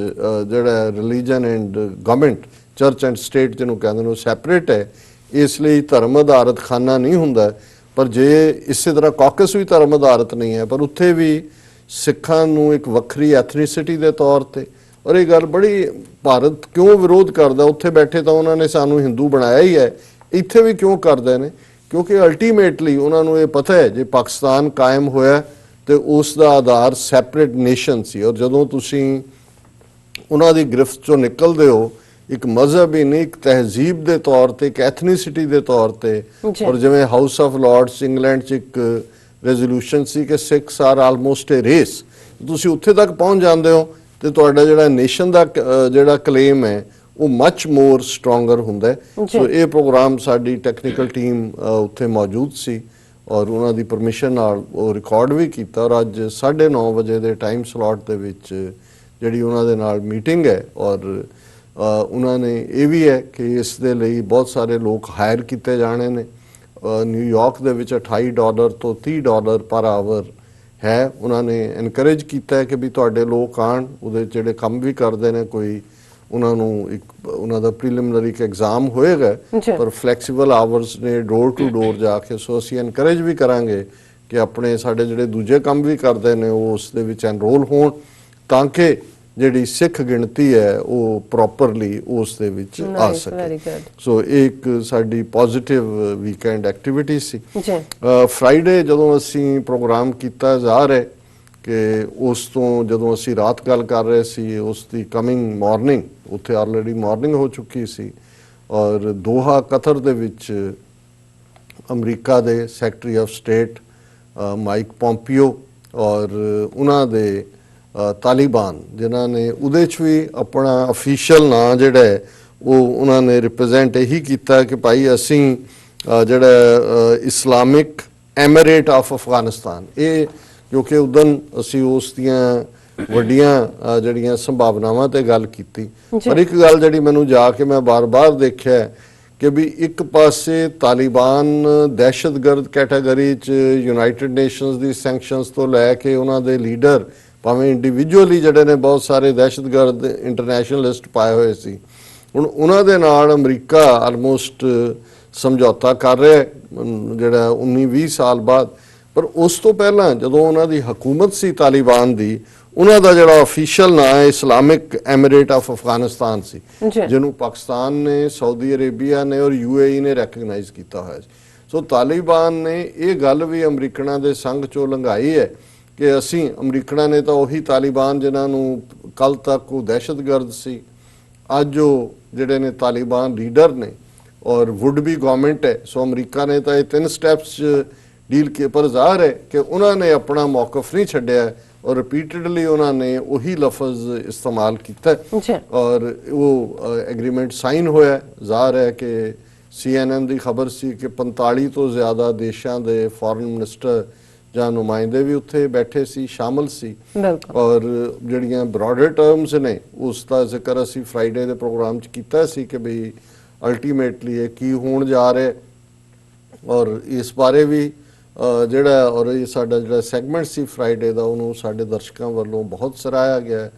ਜਿਹੜਾ religion and government, church and state ਜਿਹਨੂੰ ਕਹਿੰਦੇ ਨੇ, ਉਹ ਸੈਪਰੇਟ ਹੈ, ਇਸ ਲਈ ਧਰਮ ਆਧਾਰਿਤ ਖਾਨਾ ਨਹੀਂ ਹੁੰਦਾ। ਪਰ ਜੇ ਇਸੇ ਤਰ੍ਹਾਂ ਕਾਕਸ ਵੀ ਧਰਮ ਆਧਾਰਿਤ ਨਹੀਂ ਹੈ, ਪਰ ਉੱਥੇ ਵੀ ਸਿੱਖਾਂ ਨੂੰ ਇੱਕ ਵੱਖਰੀ ਐਥਨੀਸਿਟੀ ਦੇ ਤੌਰ ਤੇ, ਔਰ ਇਹ ਗੱਲ ਬੜੀ ਭਾਰਤ ਕਿਉਂ ਵਿਰੋਧ ਕਰਦਾ, ਉੱਥੇ ਬੈਠੇ ਤਾਂ ਉਹਨਾਂ ਨੇ ਸਾਨੂੰ ਹਿੰਦੂ ਬਣਾਇਆ ਹੀ ਹੈ, ਇੱਥੇ ਵੀ ਕਿਉਂ ਕਰਦੇ ਨੇ, ਕਿਉਂਕਿ ਅਲਟੀਮੇਟਲੀ ਉਹਨਾਂ ਨੂੰ ਇਹ ਪਤਾ ਹੈ ਜੇ ਪਾਕਿਸਤਾਨ ਕਾਇਮ ਹੋਇਆ ਤੇ ਉਸ ਦਾ ਆਧਾਰ ਸੈਪਰੇਟ ਨੇਸ਼ਨ ਸੀ, ਔਰ ਜਦੋਂ ਤੁਸੀਂ ਉਹਨਾਂ ਦੀ ਗ੍ਰਿਫਤ ਚੋਂ ਨਿਕਲਦੇ ਹੋ ਇੱਕ ਮਜ਼ਹਬ ਹੀ ਨਹੀਂ, ਇੱਕ ਤਹਿਜ਼ੀਬ ਦੇ ਤੌਰ ਤੇ, ਇੱਕ ਐਥਨੀਸਿਟੀ ਦੇ ਤੌਰ ਤੇ, ਔਰ ਜਿਵੇਂ ਹਾਊਸ ਆਫ ਲਾਰਡਸ ਇੰਗਲੈਂਡ 'ਚ ਇੱਕ ਰੈਜ਼ੋਲੂਸ਼ਨ ਸੀ ਕਿ ਸਿੱਖਸ ਆਰ ਆਲਮੋਸਟ ਏ ਰੇਸ, ਤੁਸੀਂ ਉੱਥੇ ਤੱਕ ਪਹੁੰਚ ਜਾਂਦੇ ਹੋ ਤੇ ਤੁਹਾਡਾ ਜਿਹੜਾ ਨੇਸ਼ਨ ਦਾ ਜਿਹੜਾ ਕਲੇਮ ਹੈ ਉਹ ਮੱਚ ਮੋਰ ਸਟਰੋਂਗਰ ਹੁੰਦਾ ਹੈ। ਸੋ ਇਹ ਪ੍ਰੋਗਰਾਮ ਸਾਡੀ ਟੈਕਨੀਕਲ ਟੀਮ ਉੱਥੇ ਮੌਜੂਦ ਸੀ ਔਰ ਉਹਨਾਂ ਦੀ ਪਰਮਿਸ਼ਨ ਨਾਲ ਉਹ ਰਿਕਾਰਡ ਵੀ ਕੀਤਾ, ਔਰ ਅੱਜ 9:30 ਵਜੇ ਦੇ ਟਾਈਮ ਸਲੋਟ ਦੇ ਵਿੱਚ ਜਿਹੜੀ ਉਹਨਾਂ ਦੇ ਨਾਲ ਮੀਟਿੰਗ ਹੈ, ਔਰ ਉਹਨਾਂ ਨੇ ਇਹ ਵੀ ਹੈ ਕਿ ਇਸ ਦੇ ਲਈ ਬਹੁਤ ਸਾਰੇ ਲੋਕ ਹਾਇਰ ਕੀਤੇ ਜਾਣੇ ਨੇ। ਨਿਊਯਾਰਕ ਦੇ ਵਿੱਚ $28 ਤੋਂ $30 ਪਰ ਆਵਰ ਹੈ। ਉਹਨਾਂ ਨੇ ਐਨਕਰੇਜ ਕੀਤਾ ਹੈ ਕਿ ਵੀ ਤੁਹਾਡੇ ਲੋਕ ਆਣ, ਉਹਦੇ ਜਿਹੜੇ ਕੰਮ ਵੀ ਕਰਦੇ ਨੇ, ਕੋਈ ਉਹਨਾਂ ਨੂੰ ਇੱਕ ਉਹਨਾਂ ਦਾ ਪ੍ਰੀਲਿਮਿਨਰੀ ਇੱਕ ਐਗਜ਼ਾਮ ਹੋਏਗਾ, ਪਰ ਫਲੈਕਸੀਬਲ ਆਵਰਸ ਨੇ ਡੋਰ ਟੂ ਡੋਰ ਜਾ ਕੇ। ਸੋ ਅਸੀਂ ਐਨਕਰੇਜ ਵੀ ਕਰਾਂਗੇ ਕਿ ਆਪਣੇ ਸਾਡੇ ਜਿਹੜੇ ਦੂਜੇ ਕੰਮ ਵੀ ਕਰਦੇ ਨੇ ਉਹ ਉਸ ਦੇ ਵਿੱਚ ਐਨਰੋਲ ਹੋਣ, ਤਾਂ ਕਿ ਜਿਹੜੀ ਸਿੱਖ ਗਿਣਤੀ ਹੈ ਉਹ ਪ੍ਰੋਪਰਲੀ ਉਸ ਦੇ ਵਿੱਚ ਆ ਸਕੇ। ਸੋ ਇੱਕ ਸਾਡੀ ਪੋਜ਼ਿਟਿਵ ਵੀਕਐਂਡ ਐਕਟੀਵਿਟੀ ਸੀ। ਫਰਾਈਡੇ ਜਦੋਂ ਅਸੀਂ ਪ੍ਰੋਗਰਾਮ ਕੀਤਾ ਜਾ ਰਿਹਾ ਕਿ ਉਸ ਤੋਂ ਜਦੋਂ ਅਸੀਂ ਰਾਤ ਗੱਲ ਕਰ ਰਹੇ ਸੀ, ਉਸ ਦੀ ਕਮਿੰਗ ਮਾਰਨਿੰਗ ਉੱਥੇ ਆਲਰੇਡੀ ਮਾਰਨਿੰਗ ਹੋ ਚੁੱਕੀ ਸੀ, ਔਰ ਦੋਹਾ ਕਤਰ ਦੇ ਵਿੱਚ ਅਮਰੀਕਾ ਦੇ secretary of state Mike Pompeo ਔਰ ਉਹਨਾਂ ਦੇ ਤਾਲਿਬਾਨ ਜਿਨ੍ਹਾਂ ਨੇ ਉਹਦੇ 'ਚ ਵੀ ਆਪਣਾ ਅਫੀਸ਼ੀਅਲ ਨਾਂ ਜਿਹੜਾ ਹੈ ਉਹ ਉਹਨਾਂ ਨੇ ਰਿਪਰੈਜ਼ੈਂਟ ਇਹੀ ਕੀਤਾ ਕਿ ਭਾਈ ਅਸੀਂ ਜਿਹੜਾ ਇਸਲਾਮਿਕ ਐਮੀਰੇਟ ਆਫ ਅਫਗਾਨਿਸਤਾਨ, ਇਹ ਕਿਉਂਕਿ ਉਦੋਂ ਅਸੀਂ ਉਸ ਦੀਆਂ ਵੱਡੀਆਂ ਜਿਹੜੀਆਂ ਸੰਭਾਵਨਾਵਾਂ ਤੇ ਗੱਲ ਕੀਤੀ। ਪਰ ਇੱਕ ਗੱਲ ਜਿਹੜੀ ਮੈਨੂੰ ਜਾ ਕੇ ਮੈਂ ਬਾਰ-ਬਾਰ ਦੇਖਿਆ ਕਿ ਵੀ ਇੱਕ ਪਾਸੇ ਤਾਲਿਬਾਨ ਦਹਿਸ਼ਤਗਰਦ ਕੈਟਾਗਰੀ 'ਚ ਯੂਨਾਈਟਿਡ ਨੇਸ਼ਨਸ ਦੀ ਸੈਂਕਸ਼ਨਸ ਤੋਂ ਲੈ ਕੇ ਉਹਨਾਂ ਦੇ ਲੀਡਰ ਭਾਵੇਂ ਇੰਡੀਵਿਜੂਅਲੀ ਜਿਹੜੇ ਨੇ ਬਹੁਤ ਸਾਰੇ ਦਹਿਸ਼ਤਗਰਦ ਇੰਟਰਨੈਸ਼ਨਲ ਲਿਸਟ ਪਾਏ ਹੋਏ ਸੀ, ਹੁਣ ਉਹਨਾਂ ਦੇ ਨਾਲ ਅਮਰੀਕਾ ਆਲਮੋਸਟ ਸਮਝੌਤਾ ਕਰ ਰਿਹਾ ਜਿਹੜਾ 19-20 ਸਾਲ ਬਾਅਦ। ਪਰ ਉਸ ਤੋਂ ਪਹਿਲਾਂ ਜਦੋਂ ਉਹਨਾਂ ਦੀ ਹਕੂਮਤ ਸੀ ਤਾਲਿਬਾਨ ਦੀ, ਉਹਨਾਂ ਦਾ ਜਿਹੜਾ ਅਫੀਸ਼ੀਅਲ ਨਾਂ ਹੈ ਇਸਲਾਮਿਕ ਐਮੀਰੇਟ ਆਫ ਅਫਗਾਨਿਸਤਾਨ ਸੀ, ਜਿਹਨੂੰ ਪਾਕਿਸਤਾਨ ਨੇ, ਸਾਊਦੀ ਅਰੇਬੀਆ ਨੇ ਔਰ UAE ਨੇ ਰੈਕਗਨਾਈਜ਼ ਕੀਤਾ ਹੋਇਆ ਸੀ। ਸੋ ਤਾਲਿਬਾਨ ਨੇ ਇਹ ਗੱਲ ਵੀ ਅਮਰੀਕਨਾਂ ਦੇ ਸੰਗ ਚੋਂ ਲੰਘਾਈ ਹੈ ਕਿ ਅਸੀਂ, ਅਮਰੀਕਨਾਂ ਨੇ ਤਾਂ ਉਹੀ ਤਾਲਿਬਾਨ ਜਿਨ੍ਹਾਂ ਨੂੰ ਕੱਲ ਤੱਕ ਉਹ ਦਹਿਸ਼ਤਗਰਦ ਸੀ, ਅੱਜ ਉਹ ਜਿਹੜੇ ਨੇ ਤਾਲਿਬਾਨ ਲੀਡਰ ਨੇ ਔਰ ਵੁੱਡ ਬੀ ਗਵਰਨਮੈਂਟ ਹੈ। ਸੋ ਅਮਰੀਕਾ ਨੇ ਤਾਂ ਇਹ 3 ਸਟੈਪਸ ਡੀਲ ਕੇ, ਪਰ ਜ਼ਾਹਰ ਹੈ ਕਿ ਉਹਨਾਂ ਨੇ ਆਪਣਾ ਮੌਕਫ ਨਹੀਂ ਛੱਡਿਆ ਔਰ ਰਿਪੀਟਡਲੀ ਉਹਨਾਂ ਨੇ ਉਹੀ ਲਫ਼ਜ਼ ਇਸਤੇਮਾਲ ਕੀਤਾ ਔਰ ਉਹ ਐਗਰੀਮੈਂਟ ਸਾਈਨ ਹੋਇਆ। ਜ਼ਾਹਰ ਹੈ ਕਿ CNN ਦੀ ਖਬਰ ਸੀ ਕਿ 45 ਤੋਂ ਜ਼ਿਆਦਾ ਦੇਸ਼ਾਂ ਦੇ ਫੋਰਨ ਮਿਨਿਸਟਰ ਜਾਂ ਨੁਮਾਇੰਦੇ ਵੀ ਉੱਥੇ ਬੈਠੇ ਸੀ, ਸ਼ਾਮਲ ਸੀ, ਔਰ ਜਿਹੜੀਆਂ ਬ੍ਰੌਡਰ ਟਰਮਸ ਨੇ ਉਸ ਦਾ ਜ਼ਿਕਰ ਅਸੀਂ ਫਰਾਈਡੇ ਦੇ ਪ੍ਰੋਗਰਾਮ 'ਚ ਕੀਤਾ ਸੀ ਕਿ ਬਈ ਅਲਟੀਮੇਟਲੀ ਇਹ ਕੀ ਹੋਣ ਜਾ ਰਿਹਾ, ਔਰ ਇਸ ਬਾਰੇ ਵੀ ਜਿਹੜਾ ਔਰ ਇਹ ਸਾਡਾ ਜਿਹੜਾ ਸੈਗਮੈਂਟ ਸੀ ਫਰਾਈਡੇ ਦਾ, ਉਹਨੂੰ ਸਾਡੇ ਦਰਸ਼ਕਾਂ ਵੱਲੋਂ ਬਹੁਤ ਸਰਾਹਿਆ ਗਿਆ।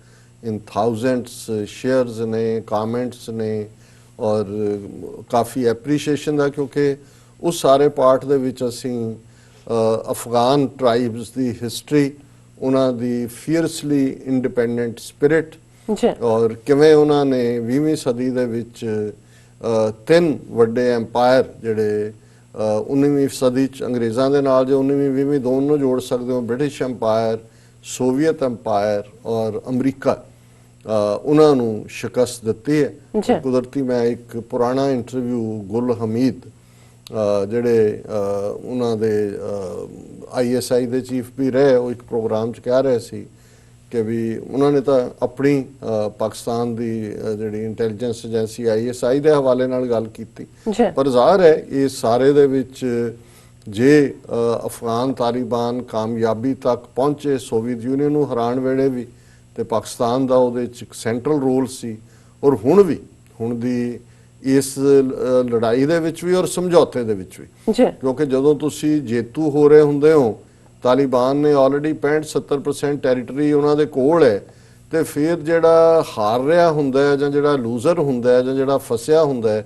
ਇਨ ਥਾਊਜ਼ੈਂਡਸ ਸ਼ੇਅਰਸ ਨੇ, ਕਾਮੈਂਟਸ ਨੇ ਔਰ ਕਾਫੀ ਐਪਰੀਸ਼ੀਏਸ਼ਨ ਦਾ, ਕਿਉਂਕਿ ਉਸ ਸਾਰੇ ਪਾਰਟ ਦੇ ਵਿੱਚ ਅਸੀਂ ਅਫਗਾਨ ਟਰਾਈਬਸ ਦੀ ਹਿਸਟਰੀ, ਉਹਨਾਂ ਦੀ ਫੀਅਰਸਲੀ ਇੰਡੀਪੈਂਡੈਂਟ ਸਪਿਰਿਟ ਔਰ ਕਿਵੇਂ ਉਹਨਾਂ ਨੇ 20ਵੀਂ ਸਦੀ ਦੇ ਵਿੱਚ 3 ਵੱਡੇ ਐਮਪਾਇਰ ਜਿਹੜੇ 19ਵੀਂ ਸਦੀ 'ਚ ਅੰਗਰੇਜ਼ਾਂ ਦੇ ਨਾਲ, ਜੇ 19ਵੀਂ 20ਵੀਂ ਦੋਨੋਂ ਜੋੜ ਸਕਦੇ ਹੋ, ਬ੍ਰਿਟਿਸ਼ ਐਮਪਾਇਰ, ਸੋਵੀਅਤ ਐਮਪਾਇਰ ਔਰ ਅਮਰੀਕਾ, ਉਹਨਾਂ ਨੂੰ ਸ਼ਿਕਸਤ ਦਿੱਤੀ ਹੈ। ਕੁਦਰਤੀ ਮੈਂ ਇੱਕ ਪੁਰਾਣਾ ਇੰਟਰਵਿਊ ਗੁਲ ਹਮੀਦ ਜਿਹੜੇ ਉਹਨਾਂ ਦੇ ISI ਦੇ ਚੀਫ ਵੀ ਰਹੇ, ਉਹ ਇੱਕ ਪ੍ਰੋਗਰਾਮ 'ਚ ਕਹਿ ਰਹੇ ਸੀ ਕਿ ਵੀ ਉਹਨਾਂ ਨੇ ਤਾਂ ਆਪਣੀ ਪਾਕਿਸਤਾਨ ਦੀ ਜਿਹੜੀ ਇੰਟੈਲੀਜੈਂਸ ਏਜੰਸੀ ISI ਦੇ ਹਵਾਲੇ ਨਾਲ ਗੱਲ ਕੀਤੀ, ਪਰ ਜ਼ਾਹਰ ਹੈ ਇਸ ਸਾਰੇ ਦੇ ਵਿੱਚ ਜੇ ਅਫਗਾਨ ਤਾਲਿਬਾਨ ਕਾਮਯਾਬੀ ਤੱਕ ਪਹੁੰਚੇ ਸੋਵੀਅਤ ਯੂਨੀਅਨ ਨੂੰ ਹਰਾਉਣ ਵੇਲੇ ਵੀ, ਤੇ ਪਾਕਿਸਤਾਨ ਦਾ ਉਹਦੇ 'ਚ ਇੱਕ ਸੈਂਟਰਲ ਰੋਲ ਸੀ, ਔਰ ਹੁਣ ਦੀ ਇਸ ਲੜਾਈ ਦੇ ਵਿੱਚ ਵੀ ਔਰ ਸਮਝੌਤੇ ਦੇ ਵਿੱਚ ਵੀ, ਕਿਉਂਕਿ ਜਦੋਂ ਤੁਸੀਂ ਜੇਤੂ ਹੋ ਰਹੇ ਹੁੰਦੇ ਹੋ, ਤਾਲਿਬਾਨ ਨੇ ਆਲਰੇਡੀ 65-70% ਟੈਰੀਟਰੀ ਉਹਨਾਂ ਦੇ ਕੋਲ ਹੈ, ਤੇ ਫਿਰ ਜਿਹੜਾ ਹਾਰ ਰਿਹਾ ਹੁੰਦਾ ਹੈ ਜਾਂ ਜਿਹੜਾ ਲੂਜ਼ਰ ਹੁੰਦਾ ਹੈ ਜਾਂ ਜਿਹੜਾ ਫਸਿਆ ਹੁੰਦਾ ਹੈ,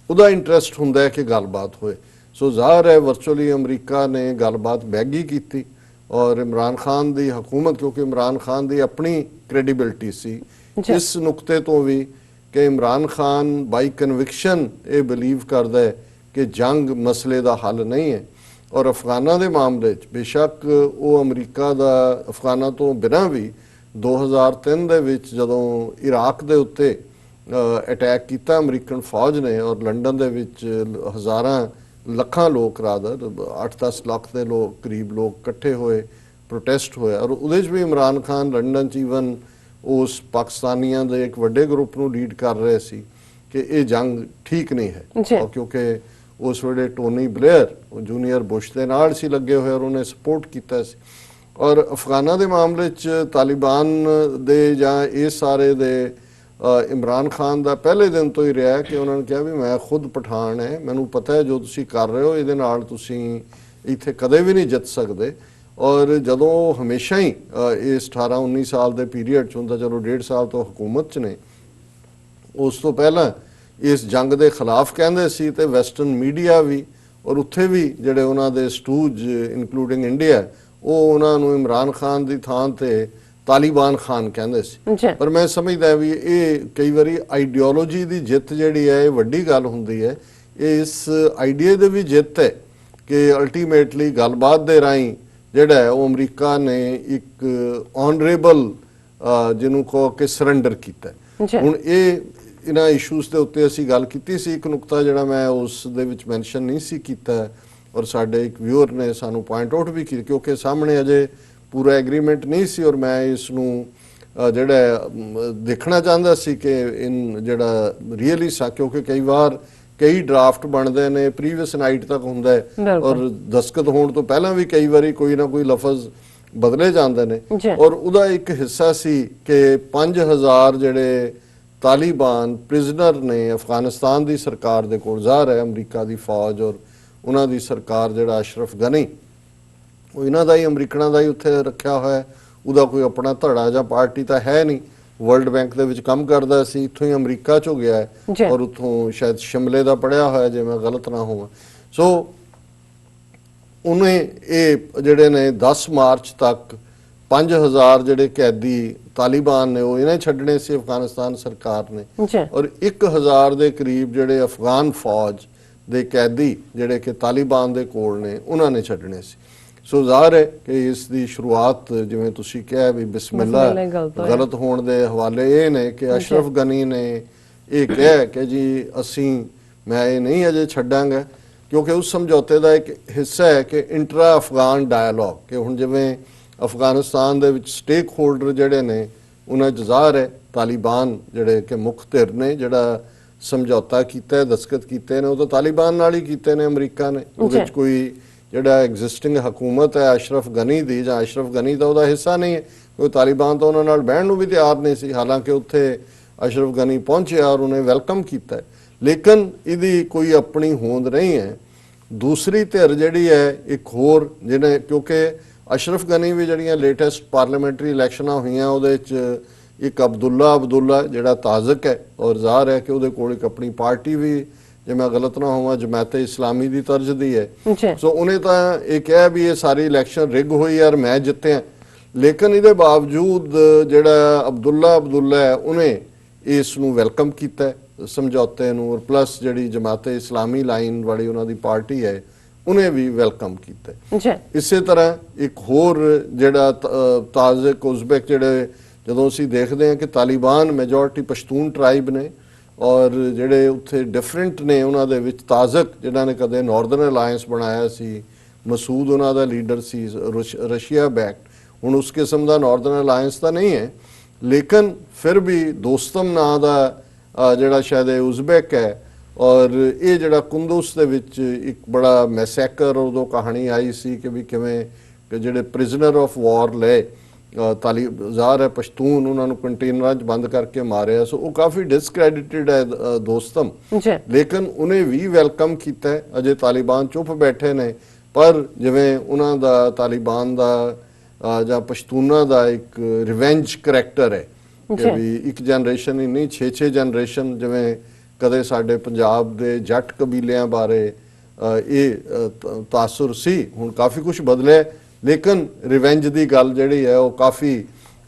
ਉਹਦਾ ਇੰਟਰਸਟ ਹੁੰਦਾ ਹੈ ਕਿ ਗੱਲਬਾਤ ਹੋਏ। ਸੋ ਜ਼ਾਹਰ ਹੈ ਵਰਚੁਅਲੀ ਅਮਰੀਕਾ ਨੇ ਗੱਲਬਾਤ ਬੈਗੀ ਕੀਤੀ, ਔਰ ਇਮਰਾਨ ਖਾਨ ਦੀ ਹਕੂਮਤ, ਕਿਉਂਕਿ ਇਮਰਾਨ ਖਾਨ ਦੀ ਆਪਣੀ ਕ੍ਰੈਡੀਬਿਲਿਟੀ ਸੀ ਇਸ ਨੁਕਤੇ ਤੋਂ ਵੀ ਕਿ ਇਮਰਾਨ ਖਾਨ ਬਾਈ ਕਨਵਿਕਸ਼ਨ ਇਹ ਬਿਲੀਵ ਕਰਦਾ ਹੈ ਕਿ ਜੰਗ ਮਸਲੇ ਦਾ ਹੱਲ ਨਹੀਂ ਹੈ, ਔਰ ਅਫਗਾਨਾਂ ਦੇ ਮਾਮਲੇ 'ਚ ਬੇਸ਼ੱਕ ਉਹ ਅਮਰੀਕਾ ਦਾ ਅਫਗਾਨਾਂ ਤੋਂ ਬਿਨਾਂ ਵੀ 2003 ਦੇ ਵਿੱਚ ਜਦੋਂ ਇਰਾਕ ਦੇ ਉੱਤੇ ਅਟੈਕ ਕੀਤਾ ਅਮਰੀਕਨ ਫੌਜ ਨੇ, ਔਰ ਲੰਡਨ ਦੇ ਵਿੱਚ ਹਜ਼ਾਰਾਂ ਲੱਖਾਂ ਲੋਕ ਰਾਦਰ 8-10 ਲੱਖ ਦੇ ਕਰੀਬ ਲੋਕ ਇਕੱਠੇ ਹੋਏ, ਪ੍ਰੋਟੈਸਟ ਹੋਇਆ, ਔਰ ਉਹਦੇ 'ਚ ਵੀ ਇਮਰਾਨ ਖਾਨ ਲੰਡਨ 'ਚ ਈਵਨ ਉਸ ਪਾਕਿਸਤਾਨੀਆਂ ਦੇ ਇੱਕ ਵੱਡੇ ਗਰੁੱਪ ਨੂੰ ਲੀਡ ਕਰ ਰਹੇ ਸੀ ਕਿ ਇਹ ਜੰਗ ਠੀਕ ਨਹੀਂ ਹੈ, ਕਿਉਂਕਿ ਉਸ ਵੇਲੇ ਟੋਨੀ ਬਲੇਅਰ ਜੂਨੀਅਰ ਬੁਸ਼ ਦੇ ਨਾਲ ਸੀ ਲੱਗੇ ਹੋਏ, ਔਰ ਉਹਨੇ ਸਪੋਰਟ ਕੀਤਾ ਸੀ। ਔਰ ਅਫਗਾਨਾਂ ਦੇ ਮਾਮਲੇ 'ਚ ਤਾਲਿਬਾਨ ਦੇ ਜਾਂ ਇਹ ਸਾਰੇ ਦੇ ਇਮਰਾਨ ਖਾਨ ਦਾ ਪਹਿਲੇ ਦਿਨ ਤੋਂ ਹੀ ਰਿਹਾ ਕਿ ਉਹਨਾਂ ਨੇ ਕਿਹਾ ਵੀ ਮੈਂ ਖੁਦ ਪਠਾਨ ਹੈ, ਮੈਨੂੰ ਪਤਾ ਹੈ ਜੋ ਤੁਸੀਂ ਕਰ ਰਹੇ ਹੋ ਇਹਦੇ ਨਾਲ ਤੁਸੀਂ ਇੱਥੇ ਕਦੇ ਵੀ ਨਹੀਂ ਜਿੱਤ ਸਕਦੇ। ਔਰ ਜਦੋਂ ਹਮੇਸ਼ਾ ਹੀ ਇਸ 18-19 ਸਾਲ ਦੇ ਪੀਰੀਅਡ 'ਚ ਹੁੰਦਾ, ਚਲੋ 1.5 ਸਾਲ ਤੋਂ ਹਕੂਮਤ 'ਚ ਨੇ, ਉਸ ਤੋਂ ਪਹਿਲਾਂ ਇਸ ਜੰਗ ਦੇ ਖਿਲਾਫ ਕਹਿੰਦੇ ਸੀ, ਤੇ ਵੈਸਟਰਨ ਮੀਡੀਆ ਵੀ ਔਰ ਉੱਥੇ ਵੀ ਜਿਹੜੇ ਉਹਨਾਂ ਦੇ ਸਟੂਜ ਇਨਕਲੂਡਿੰਗ ਇੰਡੀਆ, ਉਹ ਉਹਨਾਂ ਨੂੰ ਇਮਰਾਨ ਖਾਨ ਦੀ ਥਾਂ ਤੇ ਤਾਲਿਬਾਨ ਖਾਨ ਕਹਿੰਦੇ ਸੀ। ਪਰ ਮੈਂ ਸਮਝਦਾ ਵੀ ਇਹ ਕਈ ਵਾਰੀ ਆਈਡੀਓਲੋਜੀ ਦੀ ਜਿੱਤ ਜਿਹੜੀ ਹੈ ਇਹ ਵੱਡੀ ਗੱਲ ਹੁੰਦੀ ਹੈ, ਇਹ ਇਸ ਆਈਡੀਆ ਦੇ ਵੀ ਜਿੱਤ ਹੈ ਕਿ ਅਲਟੀਮੇਟਲੀ ਗੱਲਬਾਤ ਦੇ ਰਾਹੀਂ ਜਿਹੜਾ ਹੈ ਉਹ ਅਮਰੀਕਾ ਨੇ ਇੱਕ ਆਨਰੇਬਲ ਜਿਹਨੂੰ ਕਹੋ ਕਿ ਸਰੈਂਡਰ ਕੀਤਾ। ਹੁਣ ਇਹ ਇਹਨਾਂ ਇਸ਼ੂਜ਼ ਦੇ ਉੱਤੇ ਅਸੀਂ ਗੱਲ ਕੀਤੀ ਸੀ, ਇੱਕ ਨੁਕਤਾ ਜਿਹੜਾ ਮੈਂ ਉਸ ਦੇ ਵਿੱਚ ਮੈਂਸ਼ਨ ਨਹੀਂ ਸੀ ਕੀਤਾ, ਔਰ ਸਾਡੇ ਇੱਕ ਵਿਊਅਰ ਨੇ ਸਾਨੂੰ ਪੁਆਇੰਟ ਆਊਟ ਵੀ ਕੀਤਾ, ਕਿਉਂਕਿ ਸਾਹਮਣੇ ਅਜੇ ਪੂਰਾ ਐਗਰੀਮੈਂਟ ਨਹੀਂ ਸੀ, ਔਰ ਮੈਂ ਇਸ ਨੂੰ ਜਿਹੜਾ ਦੇਖਣਾ ਚਾਹੁੰਦਾ ਸੀ ਕਿ ਜਿਹੜਾ ਰੀਅਲੀ ਕਿਉਂਕਿ ਕਈ ਵਾਰ ਕਈ ਡਰਾਫਟ ਬਣਦੇ ਨੇ, ਪ੍ਰੀਵੀਅਸ ਨਾਈਟ ਤੱਕ ਹੁੰਦਾ ਹੈ, ਔਰ ਦਸਤਖਤ ਹੋਣ ਤੋਂ ਪਹਿਲਾਂ ਵੀ ਕਈ ਵਾਰੀ ਕੋਈ ਨਾ ਕੋਈ ਲਫ਼ਜ਼ ਬਦਲੇ ਜਾਂਦੇ ਨੇ, ਔਰ ਉਹਦਾ ਇੱਕ ਹਿੱਸਾ ਸੀ ਕਿ 5000 ਜਿਹੜੇ ਤਾਲਿਬਾਨ ਪ੍ਰਿਜ਼ਨਰ ਨੇ ਅਫਗਾਨਿਸਤਾਨ ਦੀ ਸਰਕਾਰ ਦੇ ਕੋਲ, ਜ਼ਾਹਰ ਹੈ ਅਮਰੀਕਾ ਦੀ ਫੌਜ ਔਰ ਉਹਨਾਂ ਦੀ ਸਰਕਾਰ ਜਿਹੜਾ ਅਸ਼ਰਫ ਗਨੀ, ਉਹ ਇਹਨਾਂ ਦਾ ਹੀ ਅਮਰੀਕਨਾਂ ਦਾ ਹੀ ਉੱਥੇ ਰੱਖਿਆ ਹੋਇਆ, ਉਹਦਾ ਕੋਈ ਆਪਣਾ ਧੜਾ ਜਾਂ ਪਾਰਟੀ ਤਾਂ ਹੈ ਨਹੀਂ, ਵਰਲਡ ਬੈਂਕ ਦੇ ਵਿੱਚ ਕੰਮ ਕਰਦਾ ਸੀ, ਇੱਥੋਂ ਹੀ ਅਮਰੀਕਾ 'ਚੋਂ ਗਿਆ ਹੈ, ਔਰ ਉੱਥੋਂ ਸ਼ਾਇਦ ਸ਼ਿਮਲੇ ਦਾ ਪੜ੍ਹਿਆ ਹੋਇਆ ਜੇ ਮੈਂ ਗਲਤ ਨਾ ਹੋਵਾਂ। ਸੋ ਉਹਨੇ ਇਹ ਜਿਹੜੇ ਨੇ 10 ਮਾਰਚ ਤੱਕ 5000 ਜਿਹੜੇ ਕੈਦੀ ਤਾਲਿਬਾਨ ਨੇ ਉਹ ਇਹਨੇ ਛੱਡਣੇ ਸੀ ਅਫਗਾਨਿਸਤਾਨ ਸਰਕਾਰ ਨੇ, ਔਰ 1000 ਦੇ ਕਰੀਬ ਜਿਹੜੇ ਅਫਗਾਨ ਫੌਜ ਦੇ ਕੈਦੀ ਜਿਹੜੇ ਕਿ ਤਾਲਿਬਾਨ ਦੇ ਕੋਲ ਨੇ ਉਹਨਾਂ ਨੇ ਛੱਡਣੇ ਸੀ। ਸੋ ਜ਼ਾਹਰ ਹੈ ਕਿ ਇਸ ਦੀ ਸ਼ੁਰੂਆਤ ਜਿਵੇਂ ਤੁਸੀਂ ਕਿਹਾ ਵੀ ਬਿਸਮਿਲ੍ਲਾ ਗਲਤ ਹੋਣ ਦੇ ਹਵਾਲੇ ਇਹ ਨੇ ਕਿ ਅਸ਼ਰਫ ਗਨੀ ਨੇ ਇਹ ਕਿਹਾ ਕਿ ਜੀ ਮੈਂ ਇਹ ਨਹੀਂ ਅਜੇ ਛੱਡਾਂਗਾ, ਕਿਉਂਕਿ ਉਸ ਸਮਝੌਤੇ ਦਾ ਇੱਕ ਹਿੱਸਾ ਹੈ ਕਿ ਇੰਟਰਾ ਅਫਗਾਨ ਡਾਇਲੋਗ, ਕਿ ਹੁਣ ਜਿਵੇਂ ਅਫਗਾਨਿਸਤਾਨ ਦੇ ਵਿੱਚ ਸਟੇਕ ਹੋਲਡਰ ਜਿਹੜੇ ਨੇ ਉਹਨਾਂ 'ਚ ਜ਼ਾਹਰ ਹੈ ਤਾਲਿਬਾਨ ਜਿਹੜੇ ਕਿ ਮੁੱਖ ਧਿਰ ਨੇ, ਜਿਹੜਾ ਸਮਝੌਤਾ ਕੀਤਾ ਦਸਤਖਤ ਕੀਤੇ ਨੇ ਉਹ ਤਾਂ ਤਾਲਿਬਾਨ ਨਾਲ ਹੀ ਕੀਤੇ ਨੇ ਅਮਰੀਕਾ ਨੇ, ਉਹਦੇ 'ਚ ਕੋਈ ਜਿਹੜਾ ਐਗਜ਼ਿਸਟਿੰਗ ਹਕੂਮਤ ਹੈ ਅਸ਼ਰਫ ਗਨੀ ਦੀ ਜਾਂ ਅਸ਼ਰਫ ਗਨੀ ਦਾ ਉਹਦਾ ਹਿੱਸਾ ਨਹੀਂ ਹੈ, ਕੋਈ ਤਾਲਿਬਾਨ ਤਾਂ ਉਹਨਾਂ ਨਾਲ ਬਹਿਣ ਨੂੰ ਵੀ ਤਿਆਰ ਨਹੀਂ ਸੀ, ਹਾਲਾਂਕਿ ਉੱਥੇ ਅਸ਼ਰਫ ਗਨੀ ਪਹੁੰਚਿਆ ਔਰ ਉਹਨੇ ਵੈਲਕਮ ਕੀਤਾ, ਲੇਕਿਨ ਇਹਦੀ ਕੋਈ ਆਪਣੀ ਹੋਂਦ ਨਹੀਂ ਹੈ। ਦੂਸਰੀ ਧਿਰ ਜਿਹੜੀ ਹੈ ਇੱਕ ਹੋਰ ਜਿਹਨੇ, ਕਿਉਂਕਿ ਅਸ਼ਰਫ ਗਨੀ ਵੀ ਜਿਹੜੀਆਂ ਲੇਟੈਸਟ ਪਾਰਲੀਮੈਂਟਰੀ ਇਲੈਕਸ਼ਨਾਂ ਹੋਈਆਂ ਉਹਦੇ 'ਚ ਇੱਕ ਅਬਦੁੱਲਾ ਜਿਹੜਾ ਤਾਜ਼ਕ ਹੈ, ਔਰ ਜ਼ਾਹਰ ਹੈ ਕਿ ਉਹਦੇ ਕੋਲ ਇੱਕ ਆਪਣੀ ਪਾਰਟੀ ਵੀ, ਜੇ ਮੈਂ ਗਲਤ ਨਾ ਹੋਵਾਂ ਜਮਾਤ-ਏ ਇਸਲਾਮੀ ਦੀ ਤਰਜ਼ ਦੀ ਹੈ। ਸੋ ਉਹਨੇ ਤਾਂ ਇਹ ਕਿਹਾ ਵੀ ਇਹ ਸਾਰੀ ਇਲੈਕਸ਼ਨ ਰਿਗ ਹੋਈ ਔਰ ਮੈਂ ਜਿੱਤਿਆ, ਲੇਕਿਨ ਇਹਦੇ ਬਾਵਜੂਦ ਜਿਹੜਾ ਅਬਦੁੱਲਾ ਹੈ ਉਹਨੇ ਇਸ ਨੂੰ ਵੈਲਕਮ ਕੀਤਾ ਸਮਝੌਤੇ ਨੂੰ, ਔਰ ਪਲੱਸ ਜਿਹੜੀ ਜਮਾਤ-ਏ ਇਸਲਾਮੀ ਲਾਈਨ ਵਾਲੀ ਉਹਨਾਂ ਦੀ ਪਾਰਟੀ ਹੈ ਉਹਨੇ ਵੀ ਵੈਲਕਮ ਕੀਤਾ। ਇਸੇ ਤਰ੍ਹਾਂ ਇੱਕ ਹੋਰ ਜਿਹੜਾ ਤਾਜ਼ਕ ਉਜ਼ਬੈਕ, ਜਿਹੜੇ ਜਦੋਂ ਅਸੀਂ ਦੇਖਦੇ ਹਾਂ ਕਿ ਤਾਲਿਬਾਨ ਮੈਜੋਰਟੀ ਪਸ਼ਤੂਨ ਟਰਾਈਬ ਨੇ ਔਰ ਜਿਹੜੇ ਉੱਥੇ ਡਿਫਰੈਂਟ ਨੇ, ਉਹਨਾਂ ਦੇ ਵਿੱਚ ਤਾਜ਼ਕ ਜਿਨ੍ਹਾਂ ਨੇ ਕਦੇ ਨਾਰਦਰਨ ਅਲਾਇੰਸ ਬਣਾਇਆ ਸੀ, ਮਸੂਦ ਉਹਨਾਂ ਦਾ ਲੀਡਰ ਸੀ ਰਸ਼ੀਆ ਬੈਕਡ, ਹੁਣ ਉਸ ਕਿਸਮ ਦਾ ਨਾਰਦਰਨ ਅਲਾਇੰਸ ਤਾਂ ਨਹੀਂ ਹੈ, ਲੇਕਿਨ ਫਿਰ ਵੀ ਦੋਸਤਮ ਨਾਂ ਦਾ ਜਿਹੜਾ ਸ਼ਾਇਦ ਇਹ ਉਜ਼ਬੈਕ ਹੈ, ਔਰ ਇਹ ਜਿਹੜਾ ਕੁੰਦੂਸ ਦੇ ਵਿੱਚ ਇੱਕ ਬੜਾ ਮੈਸੈਕਰ ਉਦੋਂ ਕਹਾਣੀ ਆਈ ਸੀ ਕਿ ਵੀ ਕਿਵੇਂ ਕਿ ਜਿਹੜੇ ਪ੍ਰਿਜ਼ਨਰ ਆਫ ਵਾਰ ਲਏ ਜ਼ਾਹਰ ਹੈ ਪਸ਼ਤੂਨ, ਉਹਨਾਂ ਨੂੰ ਕੰਟੇਨਰਾਂ 'ਚ ਬੰਦ ਕਰਕੇ ਮਾਰਿਆ। ਸੋ ਉਹ ਕਾਫੀ ਡਿਸਕ੍ਰੈਡਿਟਡ ਹੈ ਦੋਸਤਮ, ਲੇਕਿਨ ਉਹਨੇ ਵੀ ਵੈਲਕਮ ਕੀਤਾ ਹੈ। ਅਜੇ ਤਾਲਿਬਾਨ ਚੁੱਪ ਬੈਠੇ ਨੇ, ਪਰ ਜਿਵੇਂ ਉਹਨਾਂ ਦਾ ਤਾਲਿਬਾਨ ਦਾ ਜਾਂ ਪਸ਼ਤੂਨਾਂ ਦਾ ਇੱਕ ਰਿਵੈਂਜ ਕਰੈਕਟਰ ਹੈ ਕਿ ਵੀ ਇੱਕ ਜਨਰੇਸ਼ਨ ਹੀ ਨਹੀਂ 6-6 ਜਨਰੇਸ਼ਨ, ਜਿਵੇਂ ਕਦੇ ਸਾਡੇ ਪੰਜਾਬ ਦੇ ਜੱਟ ਕਬੀਲਿਆਂ ਬਾਰੇ ਇਹ ਤਾਸੁਰ ਸੀ, ਹੁਣ ਕਾਫੀ ਕੁਝ ਬਦਲਿਆ, ਲੇਕਿਨ ਰਿਵੈਂਜ ਦੀ ਗੱਲ ਜਿਹੜੀ ਹੈ ਉਹ ਕਾਫੀ,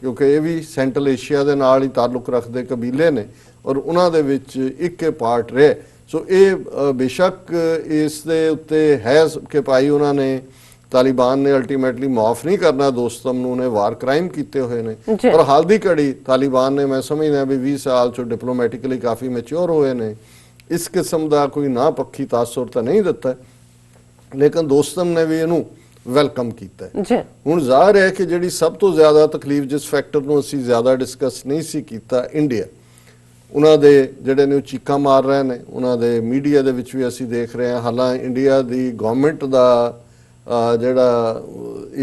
ਕਿਉਂਕਿ ਇਹ ਵੀ ਸੈਂਟਰਲ ਏਸ਼ੀਆ ਦੇ ਨਾਲ ਹੀ ਤਾਲੁਕ ਰੱਖਦੇ ਕਬੀਲੇ ਨੇ ਔਰ ਉਹਨਾਂ ਦੇ ਵਿੱਚ ਇੱਕ ਪਾਰਟ ਰਹੇ। ਸੋ ਇਹ ਬੇਸ਼ੱਕ ਇਸ ਦੇ ਉੱਤੇ ਹੈ ਕਿ ਭਾਈ ਉਹਨਾਂ ਨੇ ਤਾਲਿਬਾਨ ਨੇ ਅਲਟੀਮੇਟਲੀ ਮਾਫ ਨਹੀਂ ਕਰਨਾ ਦੋਸਤਮ ਨੂੰ, ਉਹਨੇ ਵਾਰ ਕ੍ਰਾਈਮ ਕੀਤੇ ਹੋਏ ਨੇ, ਪਰ ਹਾਲ ਦੀ ਘੜੀ ਤਾਲਿਬਾਨ ਨੇ ਮੈਂ ਸਮਝਦਾ ਵੀ 20 ਸਾਲ ਚੋਂ ਡਿਪਲੋਮੈਟਿਕਲੀ ਕਾਫੀ ਮੈਚੁਰ ਹੋਏ ਨੇ, ਇਸ ਕਿਸਮ ਦਾ ਕੋਈ ਨਾ ਪੱਖੀ ਤਾਸੁਰ ਤਾਂ ਨਹੀਂ ਦਿੱਤਾ, ਲੇਕਿਨ ਦੋਸਤਮ ਨੇ ਵੀ ਇਹਨੂੰ ਵੈਲਕਮ ਕੀਤਾ ਹੈ। ਹੁਣ ਜ਼ਾਹਰ ਹੈ ਕਿ ਜਿਹੜੀ ਸਭ ਤੋਂ ਜ਼ਿਆਦਾ ਤਕਲੀਫ ਜਿਸ ਫੈਕਟਰ ਨੂੰ ਅਸੀਂ ਜ਼ਿਆਦਾ ਡਿਸਕਸ ਨਹੀਂ ਸੀ ਕੀਤਾ, ਇੰਡੀਆ, ਉਹਨਾਂ ਦੇ ਜਿਹੜੇ ਨੇ ਉਹ ਚੀਕਾਂ ਮਾਰ ਰਹੇ ਨੇ, ਉਹਨਾਂ ਦੇ ਮੀਡੀਆ ਦੇ ਵਿੱਚ ਵੀ ਅਸੀਂ ਦੇਖ ਰਹੇ ਹਾਂ। ਹਾਲਾਂਕਿ ਇੰਡੀਆ ਦੀ ਗਵਰਨਮੈਂਟ ਦਾ ਜਿਹੜਾ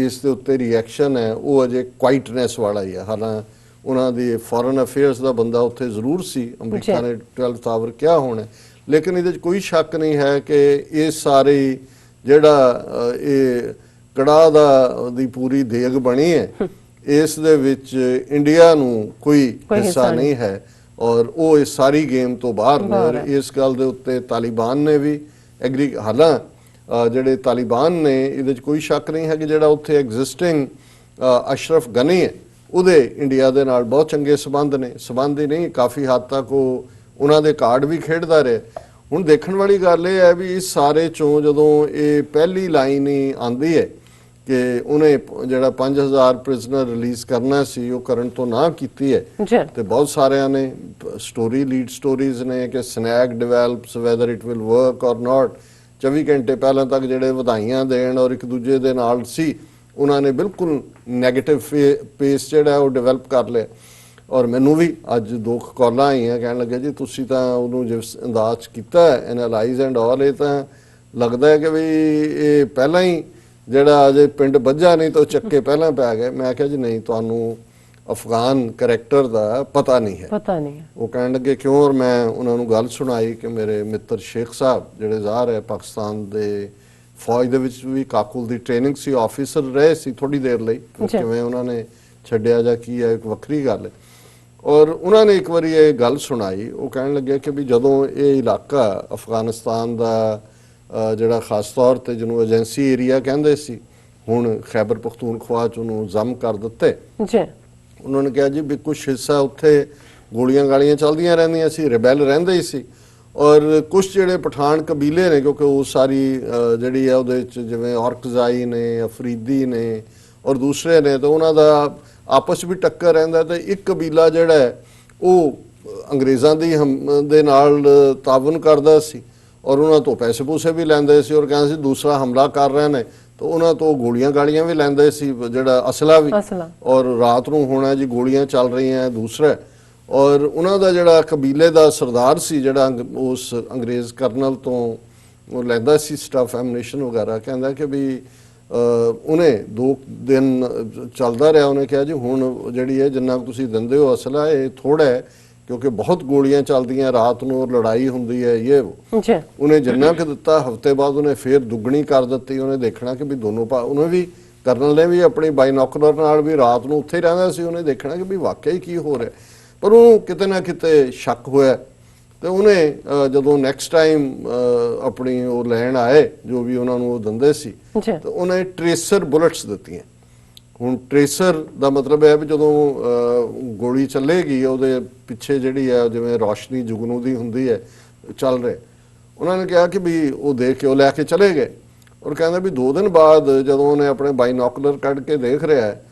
ਇਸ ਦੇ ਉੱਤੇ ਰਿਐਕਸ਼ਨ ਹੈ ਉਹ ਅਜੇ ਕੁਆਇਟਨੈਸ ਵਾਲਾ ਹੀ ਹੈ। ਹਾਲਾਂਕਿ ਉਹਨਾਂ ਦੀ ਫੋਰਨ ਅਫੇਅਰਸ ਦਾ ਬੰਦਾ ਉੱਥੇ ਜ਼ਰੂਰ ਸੀ, ਅਮਰੀਕਾ ਨੇ 12th ਆਵਰ ਕਿਹਾ ਹੋਣਾ, ਲੇਕਿਨ ਇਹਦੇ 'ਚ ਕੋਈ ਸ਼ੱਕ ਨਹੀਂ ਹੈ ਕਿ ਇਹ ਸਾਰੇ ਜਿਹੜਾ ਇਹ ਕੜਾਹ ਦੀ ਪੂਰੀ ਦੇਗ ਬਣੀ ਹੈ, ਇਸ ਦੇ ਵਿੱਚ ਇੰਡੀਆ ਨੂੰ ਕੋਈ ਹਿੱਸਾ ਨਹੀਂ ਹੈ ਔਰ ਉਹ ਇਸ ਸਾਰੀ ਗੇਮ ਤੋਂ ਬਾਹਰ ਨੇ। ਔਰ ਇਸ ਗੱਲ ਦੇ ਉੱਤੇ ਤਾਲਿਬਾਨ ਨੇ ਵੀ ਐਗਰੀ, ਹਾਲਾਂਕਿ ਜਿਹੜੇ ਤਾਲਿਬਾਨ ਨੇ ਇਹਦੇ 'ਚ ਕੋਈ ਸ਼ੱਕ ਨਹੀਂ ਹੈ ਕਿ ਜਿਹੜਾ ਉੱਥੇ ਐਗਜ਼ਿਸਟਿੰਗ ਅਸ਼ਰਫ ਗਨੀ ਹੈ ਉਹਦੇ ਇੰਡੀਆ ਦੇ ਨਾਲ ਬਹੁਤ ਚੰਗੇ ਸਬੰਧ ਨੇ, ਸਬੰਧ ਹੀ ਨਹੀਂ ਕਾਫੀ ਹੱਦ ਤੱਕ ਉਹ ਉਹਨਾਂ ਦੇ ਕਾਰਡ ਵੀ ਖੇਡਦਾ ਰਿਹਾ। ਹੁਣ ਦੇਖਣ ਵਾਲੀ ਗੱਲ ਇਹ ਹੈ ਵੀ ਇਸ ਸਾਰੇ ਚੋਂ ਜਦੋਂ ਇਹ ਪਹਿਲੀ ਲਾਈਨ ਹੀ ਆਂਦੀ ਹੈ ਕਿ ਉਹਨੇ ਜਿਹੜਾ 5000 ਪ੍ਰਿਜ਼ਨਰ ਰਿਲੀਜ਼ ਕਰਨਾ ਸੀ ਉਹ ਕਰਨ ਤੋਂ ਨਾ ਕੀਤੀ ਹੈ, ਤੇ ਬਹੁਤ ਸਾਰਿਆਂ ਨੇ ਸਟੋਰੀ ਲੀਡ ਸਟੋਰੀਜ਼ ਨੇ ਕਿ snack develops whether it will work or not. 24 ਘੰਟੇ ਪਹਿਲਾਂ ਤੱਕ ਜਿਹੜੇ ਵਧਾਈਆਂ ਦੇਣ ਔਰ ਇੱਕ ਦੂਜੇ ਦੇ ਨਾਲ ਸੀ, ਉਹਨਾਂ ਨੇ ਬਿਲਕੁਲ ਨੈਗੇਟਿਵ ਪੇਸ ਜਿਹੜਾ ਉਹ ਡਿਵੈਲਪ ਕਰ ਲਿਆ। ਔਰ ਮੈਨੂੰ ਵੀ ਅੱਜ 2 ਕਾਲਾਂ ਆਈਆਂ, ਕਹਿਣ ਲੱਗੇ ਜੀ ਤੁਸੀਂ ਤਾਂ ਉਹਨੂੰ ਜਿਸ ਅੰਦਾਜ਼ ਕੀਤਾ ਐਨਾਲਾਈਜ਼ ਐਂਡ ਆਲ, ਇਹ ਤਾਂ ਲੱਗਦਾ ਹੈ ਕਿ ਵੀ ਇਹ ਪਹਿਲਾਂ ਹੀ ਜਿਹੜਾ ਅਜੇ ਪਿੰਡ ਵੱਜਾ ਨਹੀਂ ਤਾਂ ਚੱਕੇ ਪਹਿਲਾਂ ਪੈ ਗਏ। ਮੈਂ ਕਿਹਾ ਜੀ ਨਹੀਂ, ਤੁਹਾਨੂੰ ਅਫਗਾਨ ਕਰੈਕਟਰ ਦਾ ਪਤਾ ਨਹੀਂ ਹੈ। ਉਹ ਕਹਿਣ ਲੱਗੇ ਕਿਉਂ, ਔਰ ਮੈਂ ਉਹਨਾਂ ਨੂੰ ਗੱਲ ਸੁਣਾਈ ਕਿ ਮੇਰੇ ਮਿੱਤਰ ਸ਼ੇਖ ਸਾਹਿਬ ਜਿਹੜੇ ਜ਼ਾਹਰ ਹੈ ਪਾਕਿਸਤਾਨ ਦੇ ਫੌਜ ਦੇ ਵਿੱਚ ਵੀ ਕਾਕੁਲ ਦੀ ਟ੍ਰੇਨਿੰਗ ਸੀ, ਆਫਿਸਰ ਰਹੇ ਸੀ ਥੋੜੀ ਦੇਰ ਲਈ, ਕਿਵੇਂ ਉਹਨਾਂ ਨੇ ਛੱਡਿਆ ਜਾਂ ਕੀ ਹੈ ਇੱਕ ਵੱਖਰੀ ਗੱਲ ਹੈ। ਔਰ ਉਹਨਾਂ ਨੇ ਇੱਕ ਵਾਰੀ ਇਹ ਗੱਲ ਸੁਣਾਈ, ਉਹ ਕਹਿਣ ਲੱਗੇ ਕਿ ਵੀ ਜਦੋਂ ਇਹ ਇਲਾਕਾ ਅਫਗਾਨਿਸਤਾਨ ਦਾ ਜਿਹੜਾ ਖਾਸ ਤੌਰ ਤੇ ਜਿਹਨੂੰ ਏਜੰਸੀ ਏਰੀਆ ਕਹਿੰਦੇ ਸੀ, ਹੁਣ ਖੈਬਰ ਪਖਤੂਨਖਵਾ ਚ ਉਹਨੂੰ ਜ਼ਮ ਕਰ ਦਿੱਤੇ, ਉਹਨਾਂ ਨੇ ਕਿਹਾ ਜੀ ਵੀ ਕੁਝ ਹਿੱਸਾ ਉੱਥੇ ਗੋਲੀਆਂ ਗਾਲੀਆਂ ਚੱਲਦੀਆਂ ਰਹਿੰਦੀਆਂ ਸੀ, ਰਿਬੈਲ ਰਹਿੰਦੇ ਹੀ ਸੀ, ਔਰ ਕੁਝ ਜਿਹੜੇ ਪਠਾਨ ਕਬੀਲੇ ਨੇ, ਕਿਉਂਕਿ ਉਹ ਸਾਰੀ ਜਿਹੜੀ ਹੈ ਉਹਦੇ ਵਿੱਚ ਜਿਵੇਂ ਔਰਕਜ਼ਾਈ ਨੇ, ਅਫਰੀਦੀ ਨੇ ਔਰ ਦੂਸਰੇ ਨੇ, ਤਾਂ ਉਹਨਾਂ ਦਾ ਆਪਸ ਵੀ ਟੱਕਰ ਰਹਿੰਦਾ। ਤੇ ਇੱਕ ਕਬੀਲਾ ਜਿਹੜਾ ਹੈ ਉਹ ਅੰਗਰੇਜ਼ਾਂ ਦੇ ਨਾਲ ਤਾਵਨ ਕਰਦਾ ਸੀ ਔਰ ਉਹਨਾਂ ਤੋਂ ਪੈਸੇ ਪੂਸੇ ਵੀ ਲੈਂਦੇ ਸੀ, ਔਰ ਕਹਿੰਦੇ ਸੀ ਦੂਸਰਾ ਹਮਲਾ ਕਰ ਰਹੇ ਨੇ ਤਾਂ ਉਹਨਾਂ ਤੋਂ ਗੋਲੀਆਂ ਗਾਲੀਆਂ ਵੀ ਲੈਂਦੇ ਸੀ, ਜਿਹੜਾ ਅਸਲਾ ਵੀ, ਔਰ ਰਾਤ ਨੂੰ ਹੋਣਾ ਜੀ ਗੋਲੀਆਂ ਚੱਲ ਰਹੀਆਂ ਦੂਸਰਾ। ਔਰ ਉਹਨਾਂ ਦਾ ਜਿਹੜਾ ਕਬੀਲੇ ਦਾ ਸਰਦਾਰ ਸੀ ਜਿਹੜਾ ਉਸ ਅੰਗਰੇਜ਼ ਕਰਨਲ ਤੋਂ ਉਹ ਲੈਂਦਾ ਸੀ ਸਟਫ ਐਮੂਨੇਸ਼ਨ ਵਗੈਰਾ, ਕਹਿੰਦਾ ਕਿ ਵੀ ਉਹਨੇ 2 ਦਿਨ ਚੱਲਦਾ ਰਿਹਾ, ਉਹਨੇ ਕਿਹਾ ਜੀ ਹੁਣ ਜਿਹੜੀ ਹੈ ਜਿੰਨਾ ਤੁਸੀਂ ਦਿੰਦੇ ਹੋ ਅਸਲਾ ਇਹ ਥੋੜਾ ਹੈ, ਕਿਉਂਕਿ ਬਹੁਤ ਗੋਲੀਆਂ ਚੱਲਦੀਆਂ ਰਾਤ ਨੂੰ ਔਰ ਲੜਾਈ ਹੁੰਦੀ ਹੈ ਇਹ ਉਹਨੇ ਜਿੰਨਾ ਕਿ ਦਿੱਤਾ, ਹਫ਼ਤੇ ਬਾਅਦ ਉਹਨੇ ਫੇਰ ਦੁੱਗਣੀ ਕਰ ਦਿੱਤੀ। ਉਹਨੇ ਦੇਖਣਾ ਕਿ ਵੀ ਦੋਨੋਂ ਉਹਨੇ ਵੀ ਕਰਨਲ ਨੇ ਵੀ ਆਪਣੀ ਬਾਈਨੋਕੂਲਰ ਨਾਲ ਵੀ ਰਾਤ ਨੂੰ ਉੱਥੇ ਰਹਿੰਦਾ ਸੀ, ਉਹਨੇ ਦੇਖਣਾ ਕਿ ਵੀ ਵਾਕਈ ਕੀ ਹੋ ਰਿਹਾ, ਪਰ ਉਹ ਕਿਤੇ ਨਾ ਕਿਤੇ ਸ਼ੱਕ ਹੋਇਆ ਤੇ ਉਹਨੇ ਜਦੋਂ ਨੈਕਸਟ ਟਾਈਮ ਆਪਣੀ ਉਹ ਲੈਣ ਆਏ ਜੋ ਵੀ ਉਹਨਾਂ ਨੂੰ ਉਹ ਦਿੰਦੇ ਸੀ, ਤੇ ਉਹਨੇ ਟ੍ਰੇਸਰ ਬੁਲਟਸ ਦਿੱਤੀਆਂ। ਹੁਣ ਟ੍ਰੇਸਰ ਦਾ ਮਤਲਬ ਹੈ ਵੀ ਜਦੋਂ ਗੋਲੀ ਚੱਲੇਗੀ ਉਹਦੇ ਪਿੱਛੇ ਜਿਹੜੀ ਹੈ ਜਿਵੇਂ ਰੌਸ਼ਨੀ ਜੁਗਨੂ ਦੀ ਹੁੰਦੀ ਹੈ ਚੱਲ ਰਹੇ, ਉਹਨਾਂ ਨੇ ਕਿਹਾ ਕਿ ਵੀ ਉਹ ਦੇਖ ਕੇ ਉਹ ਲੈ ਕੇ ਚਲੇ ਗਏ। ਔਰ ਕਹਿੰਦਾ ਵੀ 2 ਦਿਨ ਬਾਅਦ ਜਦੋਂ ਉਹਨੇ ਆਪਣੇ ਬਾਈਨੋਕੂਲਰ ਕੱਢ ਕੇ ਦੇਖ ਰਿਹਾ ਹੈ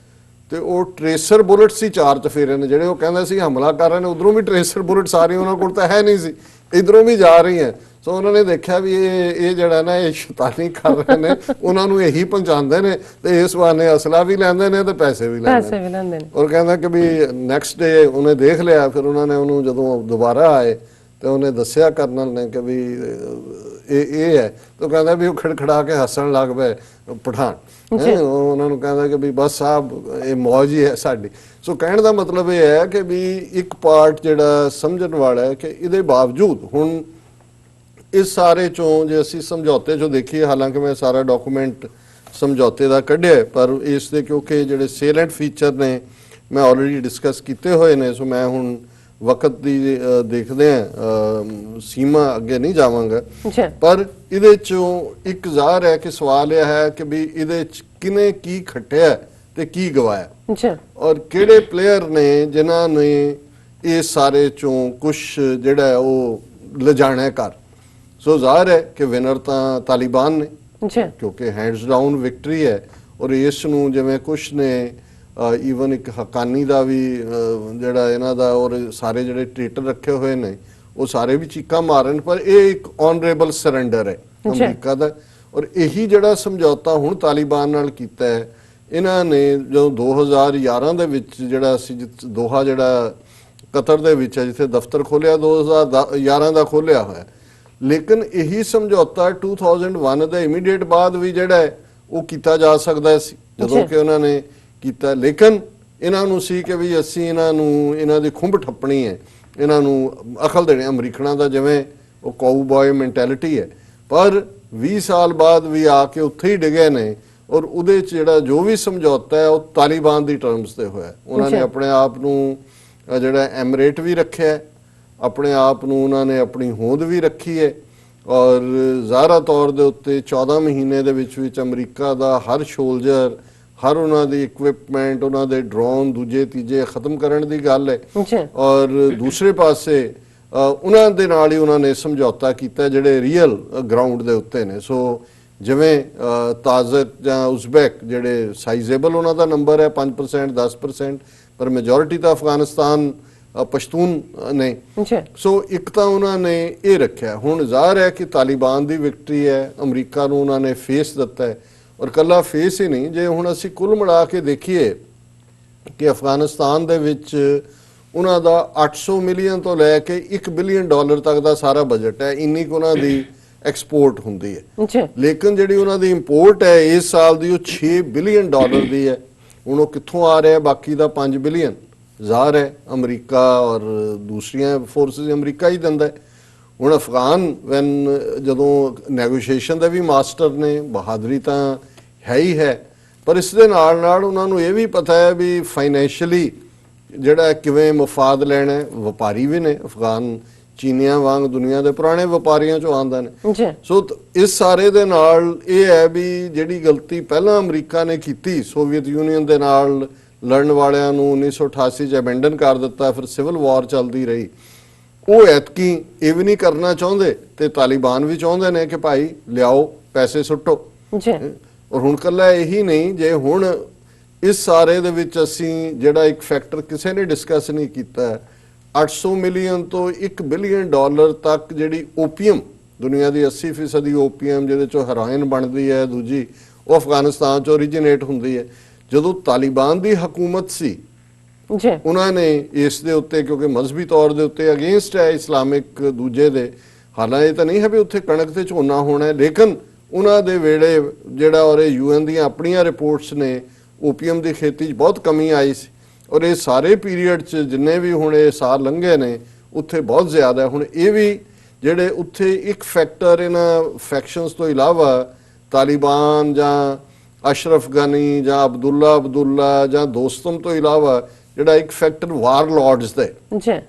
ਤੇ ਉਹ ਟ੍ਰੇਸਰ ਬੁਲਟਸ ਹੀ 4 ਚਫੇਰੇ ਨੇ, ਜਿਹੜੇ ਉਹ ਕਹਿੰਦਾ ਸੀ ਹਮਲਾ ਕਰ ਰਹੇ ਨੇ ਉਧਰੋਂ ਵੀ ਟ੍ਰੇਸਰ ਬੁਲਟਸ ਆ ਰਹੀ, ਉਹਨਾਂ ਕੋਲ ਤਾਂ ਹੈ ਨਹੀਂ ਸੀ, ਇਧਰੋਂ ਵੀ ਜਾ ਰਹੀ ਹੈ। ਸੋ ਉਹਨਾਂ ਨੇ ਦੇਖਿਆ ਵੀ ਇਹ ਜਿਹੜਾ ਨਾ ਇਹ ਸ਼ੈਤਾਨੀ ਕਰ ਰਹੇ ਨੇ, ਉਹਨਾਂ ਨੂੰ ਇਹੀ ਪਹੁੰਚਾਉਂਦੇ ਨੇ ਤੇ ਇਸ ਬਹਾਨੇ ਅਸਲਾ ਵੀ ਲੈਂਦੇ ਨੇ ਤੇ ਪੈਸੇ ਵੀ ਲੈਂਦੇ ਨੇ। ਔਰ ਕਹਿੰਦਾ ਕਿ ਵੀ ਨੈਕਸਟ ਡੇ ਉਹਨੇ ਦੇਖ ਲਿਆ, ਫਿਰ ਉਹਨਾਂ ਨੇ ਉਹਨੂੰ ਜਦੋਂ ਦੁਬਾਰਾ ਆਏ ਤੇ ਉਹਨੇ ਦੱਸਿਆ ਕਰਨਲ ਨੇ ਕਿ ਵੀ ਇਹ ਹੈ, ਤਾਂ ਕਹਿੰਦਾ ਵੀ ਉਹ ਖੜਖੜਾ ਕੇ ਹੱਸਣ ਲੱਗ ਪਏ ਪਠਾਨ। ਉਹਨਾਂ ਨੂੰ ਕਹਿੰਦਾ ਕਿ ਵੀ ਬਸ ਸਾਹਿਬ ਇਹ ਮੌਜ ਹੀ ਹੈ ਸਾਡੀ। ਸੋ ਕਹਿਣ ਦਾ ਮਤਲਬ ਇਹ ਹੈ ਕਿ ਵੀ ਇੱਕ ਪਾਰਟ ਜਿਹੜਾ ਸਮਝਣ ਵਾਲਾ ਹੈ ਕਿ ਇਹਦੇ ਬਾਵਜੂਦ ਹੁਣ ਇਸ ਸਾਰੇ ਚੋਂ ਜੇ ਅਸੀਂ ਸਮਝੌਤੇ ਚੋਂ ਦੇਖੀਏ, ਹਾਲਾਂਕਿ ਮੈਂ ਸਾਰਾ ਡਾਕੂਮੈਂਟ ਸਮਝੌਤੇ ਦਾ ਕੱਢਿਆ, ਪਰ ਇਸ ਦੇ ਕਿਉਂਕਿ ਜਿਹੜੇ ਸੇਲੈਂਟ ਫੀਚਰ ਨੇ ਮੈਂ ਆਲਰੇਡੀ ਡਿਸਕਸ ਕੀਤੇ ਹੋਏ ਨੇ, ਸੋ ਮੈਂ ਹੁਣ ਵਕਤ ਦੀ ਦੇਖਦੇ ਆ ਸੀਮਾ ਅੱਗੇ ਨਹੀਂ ਜਾਵਾਂਗਾ। ਪਰ ਇਹਦੇ ਚੋਂ ਇੱਕ ਜ਼ਾਹਰ ਹੈ ਕਿ ਸਵਾਲ ਇਹ ਹੈ ਕਿ ਵੀ ਇਹਦੇ ਚ ਕਿਨੇ ਕੀ ਖੱਟਿਆ ਤੇ ਕੀ ਗਵਾਇਆ, ਔਰ ਕਿਹੜੇ ਪਲੇਅਰ ਨੇ ਜਿਨ੍ਹਾਂ ਨੇ ਇਸ ਸਾਰੇ ਚੋਂ ਕੁਝ ਜਿਹੜਾ ਉਹ ਲਿਜਾਣਾ ਕਰ। ਸੋ ਜ਼ਾਹਰ ਹੈ ਕਿ ਵਿਨਰ ਤਾਂ ਤਾਲਿਬਾਨ ਨੇ, ਕਿਉਂਕਿ ਹੈਂਡਸ ਡਾਊਨ ਵਿਕਟਰੀ ਹੈ। ਔਰ ਇਸ ਨੂੰ ਜਿਵੇਂ ਕੁਛ ਨੇ ਈਵਨ ਇੱਕ ਹਕਾਨੀ ਦਾ ਵੀ ਜਿਹੜਾ ਇਹਨਾਂ ਦਾ ਔਰ ਸਾਰੇ ਜਿਹੜੇ ਟ੍ਰੇਟਰ ਰੱਖੇ ਹੋਏ ਨੇ ਉਹ ਸਾਰੇ ਵੀ ਚੀਕਾਂ ਮਾਰਨ, ਪਰ ਇਹ ਇੱਕ ਆਨਰੇਬਲ ਸਰੈਂਡਰ ਹੈ ਅਮਰੀਕਾ ਦਾ। ਔਰ ਇਹੀ ਜਿਹੜਾ ਸਮਝੌਤਾ ਹੁਣ ਤਾਲਿਬਾਨ ਨਾਲ ਕੀਤਾ ਹੈ, ਇਹਨਾਂ ਨੇ ਜਦੋਂ 2011 ਦੇ ਵਿੱਚ ਜਿਹੜਾ ਅਸੀਂ ਦੋਹਾ ਜਿਹੜਾ ਕਤਰ ਦੇ ਵਿੱਚ ਹੈ ਜਿੱਥੇ ਦਫ਼ਤਰ ਖੋਲਿਆ 2011 ਦਾ ਖੋਲਿਆ ਹੋਇਆ, ਲੇਕਿਨ ਇਹੀ ਸਮਝੌਤਾ 2001 ਦੇ ਇਮੀਡੀਏਟ ਬਾਅਦ ਵੀ ਜਿਹੜਾ ਹੈ ਉਹ ਕੀਤਾ ਜਾ ਸਕਦਾ ਸੀ ਜਦੋਂ ਕਿ ਉਹਨਾਂ ਨੇ ਕੀਤਾ। ਲੇਕਿਨ ਇਹਨਾਂ ਨੂੰ ਸੀ ਕਿ ਵੀ ਅਸੀਂ ਇਹਨਾਂ ਦੀ ਖੁੰਬ ਠੱਪਣੀ ਹੈ, ਇਹਨਾਂ ਨੂੰ ਅਕਲ ਦੇਣੀ। ਅਮਰੀਕਨਾਂ ਦਾ ਜਿਵੇਂ ਉਹ ਕਾਊਬॉय ਮੈਂਟੈਲਿਟੀ ਹੈ, ਪਰ 20 ਸਾਲ ਬਾਅਦ ਵੀ ਆ ਕੇ ਉੱਥੇ ਹੀ ਡਿਗੇ ਨੇ। ਔਰ ਉਹਦੇ ਚ ਜਿਹੜਾ ਜੋ ਵੀ ਸਮਝੌਤਾ ਹੈ ਉਹ ਤਾਲਿਬਾਨ ਦੀ ਟਰਮਸ ਤੇ ਹੋਇਆ। ਉਹਨਾਂ ਨੇ ਆਪਣੇ ਆਪ ਨੂੰ ਜਿਹੜਾ ਐਮਰੇਟ ਵੀ ਰੱਖਿਆ, ਆਪਣੇ ਆਪ ਨੂੰ ਉਹਨਾਂ ਨੇ ਆਪਣੀ ਹੋਂਦ ਵੀ ਰੱਖੀ ਹੈ। ਔਰ ਜ਼ਾਹਰਾ ਤੌਰ ਦੇ ਉੱਤੇ 14 ਮਹੀਨੇ ਦੇ ਵਿੱਚ ਅਮਰੀਕਾ ਦਾ ਹਰ ਸੋਲਜਰ, ਹਰ ਉਹਨਾਂ ਦੀ ਇਕਵਿਪਮੈਂਟ, ਉਹਨਾਂ ਦੇ ਡਰੋਨ ਦੂਜੇ ਤੀਜੇ ਖਤਮ ਕਰਨ ਦੀ ਗੱਲ ਹੈ। ਔਰ ਦੂਸਰੇ ਪਾਸੇ ਉਹਨਾਂ ਦੇ ਨਾਲ ਹੀ ਉਹਨਾਂ ਨੇ ਸਮਝੌਤਾ ਕੀਤਾ ਜਿਹੜੇ ਰੀਅਲ ਗਰਾਊਂਡ ਦੇ ਉੱਤੇ ਨੇ। ਸੋ ਜਿਵੇਂ ਤਾਜ਼ਕ ਜਾਂ ਉਜ਼ਬੈਕ ਜਿਹੜੇ ਸਾਈਜ਼ੇਬਲ ਉਹਨਾਂ ਦਾ ਨੰਬਰ ਹੈ 5% 10%, ਪਰ ਮੈਜੋਰਿਟੀ ਤਾਂ ਅਫਗਾਨਿਸਤਾਨ ਪਸ਼ਤੂਨ ਨੇ। ਸੋ ਇੱਕ ਤਾਂ ਉਹਨਾਂ ਨੇ ਇਹ ਰੱਖਿਆ। ਹੁਣ ਜ਼ਾਹਰ ਹੈ ਕਿ ਤਾਲਿਬਾਨ ਦੀ ਵਿਕਟਰੀ ਹੈ, ਅਮਰੀਕਾ ਨੂੰ ਉਹਨਾਂ ਨੇ ਫੇਸ ਦਿੱਤਾ ਹੈ। ਔਰ ਕੱਲਾ ਫੇਸ ਹੀ ਨਹੀਂ, ਜੇ ਹੁਣ ਅਸੀਂ ਕੁੱਲ ਮਿਲਾ ਕੇ ਦੇਖੀਏ ਕਿ ਅਫਗਾਨਿਸਤਾਨ ਦੇ ਵਿੱਚ ਉਹਨਾਂ ਦਾ 800 ਮਿਲੀਅਨ ਤੋਂ ਲੈ ਕੇ $1 ਬਿਲੀਅਨ ਤੱਕ ਦਾ ਸਾਰਾ ਬਜਟ ਹੈ, ਇੰਨੀ ਕੁ ਉਹਨਾਂ ਦੀ ਐਕਸਪੋਰਟ ਹੁੰਦੀ ਹੈ। ਲੇਕਿਨ ਜਿਹੜੀ ਉਹਨਾਂ ਦੀ ਇੰਪੋਰਟ ਹੈ ਇਸ ਸਾਲ ਦੀ ਉਹ $6 ਬਿਲੀਅਨ ਦੀ ਹੈ। ਹੁਣ ਉਹ ਕਿੱਥੋਂ ਆ ਰਿਹਾ? ਬਾਕੀ ਦਾ 5 ਬਿਲੀਅਨ ਜ਼ਾਹਰ ਹੈ ਅਮਰੀਕਾ ਔਰ ਦੂਸਰੀਆਂ ਫੋਰਸਿਸ ਅਮਰੀਕਾ ਹੀ ਦਿੰਦਾ ਹੈ। ਹੁਣ ਅਫਗਾਨ ਜਦੋਂ ਨੈਗੋਸ਼ੀਏਸ਼ਨ ਦੇ ਵੀ ਮਾਸਟਰ ਨੇ, ਬਹਾਦਰੀ ਤਾਂ ਹੈ ਹੀ ਹੈ, ਪਰ ਇਸ ਦੇ ਨਾਲ ਨਾਲ ਉਹਨਾਂ ਨੂੰ ਇਹ ਵੀ ਪਤਾ ਹੈ ਵੀ ਫਾਈਨੈਂਸ਼ੀਅਲੀ ਜਿਹੜਾ ਕਿਵੇਂ ਮਫਾਦ ਲੈਣਾ। ਵਪਾਰੀ ਵੀ ਨੇ ਅਫਗਾਨ, ਚੀਨੀਆਂ ਵਾਂਗ ਦੁਨੀਆ ਦੇ ਪੁਰਾਣੇ ਵਪਾਰੀਆਂ ਚੋਂ ਆਉਂਦੇ ਨੇ। ਸੋ ਇਸ ਸਾਰੇ ਦੇ ਨਾਲ ਇਹ ਹੈ ਵੀ ਜਿਹੜੀ ਗਲਤੀ ਪਹਿਲਾਂ ਅਮਰੀਕਾ ਨੇ ਕੀਤੀ ਸੋਵੀਅਤ ਯੂਨੀਅਨ ਦੇ ਨਾਲ ਲੜਨ ਵਾਲਿਆਂ ਨੂੰ 1988 ਚ ਅਬੈਂਡਨ ਕਰ ਦਿੱਤਾ, ਫਿਰ ਸਿਵਲ ਵਾਰ ਚੱਲਦੀ ਰਹੀ, ਉਹ ਐਤਕੀ ਇਹ ਵੀ ਨਹੀਂ ਕਰਨਾ ਚਾਹੁੰਦੇ ਤੇ ਤਾਲਿਬਾਨ ਵੀ ਚਾਹੁੰਦੇ ਨੇ ਕਿ ਭਾਈ ਲਿਆਓ ਪੈਸੇ ਸੁੱਟੋ। ਔਰ ਹੁਣ ਕੱਲਾ ਇਹੀ ਨਹੀਂ, ਜੇ ਹੁਣ ਇਸ ਸਾਰੇ ਦੇ ਵਿੱਚ ਅਸੀਂ ਜਿਹੜਾ ਇੱਕ ਫੈਕਟਰ ਕਿਸੇ ਨੇ ਡਿਸਕਸ ਨਹੀਂ ਕੀਤਾ, 800 ਮਿਲੀਅਨ ਤੋਂ $1 ਬਿਲੀਅਨ ਤੱਕ ਜਿਹੜੀ ਓਪੀਅਮ ਦੁਨੀਆ ਦੀ 80% ਓਪੀਅਮ ਜਿਹਦੇ ਚੋਂ ਹੈਰੋਇਨ ਬਣਦੀ ਹੈ, ਦੂਜੀ ਉਹ ਅਫਗਾਨਿਸਤਾਨ ਚੋਂ ਓਰੀਜੀਨੇਟ ਹੁੰਦੀ ਹੈ। ਜਦੋਂ ਤਾਲਿਬਾਨ ਦੀ ਹਕੂਮਤ ਸੀ ਉਹਨਾਂ ਨੇ ਇਸ ਦੇ ਉੱਤੇ, ਕਿਉਂਕਿ ਮਜ਼ਹਬੀ ਤੌਰ ਦੇ ਉੱਤੇ ਅਗੇਂਸਟ ਹੈ ਇਸਲਾਮਿਕ ਦੂਜੇ ਦੇ, ਹਾਲਾਂਕਿ ਇਹ ਤਾਂ ਨਹੀਂ ਹੈ ਵੀ ਉੱਥੇ ਕਣਕ ਤੇ ਝੋਨਾ ਹੋਣਾ, ਲੇਕਿਨ ਉਹਨਾਂ ਦੇ ਵੇਲੇ ਜਿਹੜਾ ਔਰ UN ਦੀਆਂ ਆਪਣੀਆਂ ਰਿਪੋਰਟਸ ਨੇ ਓਪੀਅਮ ਦੀ ਖੇਤੀ 'ਚ ਬਹੁਤ ਕਮੀ ਆਈ ਸੀ। ਔਰ ਇਹ ਸਾਰੇ ਪੀਰੀਅਡ 'ਚ ਜਿੰਨੇ ਵੀ ਹੁਣ ਇਹ ਸਾਲ ਲੰਘੇ ਨੇ ਉੱਥੇ ਬਹੁਤ ਜ਼ਿਆਦਾ। ਹੁਣ ਇਹ ਵੀ ਜਿਹੜੇ ਉੱਥੇ ਇੱਕ ਫੈਕਟਰ ਇਹਨਾਂ ਫੈਕਸ਼ਨਸ ਤੋਂ ਇਲਾਵਾ ਤਾਲਿਬਾਨ ਜਾਂ ਅਸ਼ਰਫ ਗਨੀ ਜਾਂ ਅਬਦੁੱਲਾ ਜਾਂ ਦੋਸਤਮ ਤੋਂ ਇਲਾਵਾ ਜਿਹੜਾ ਇੱਕ ਫੈਕਟਰ ਵਾਰਲॉर्ड्स ਦੇ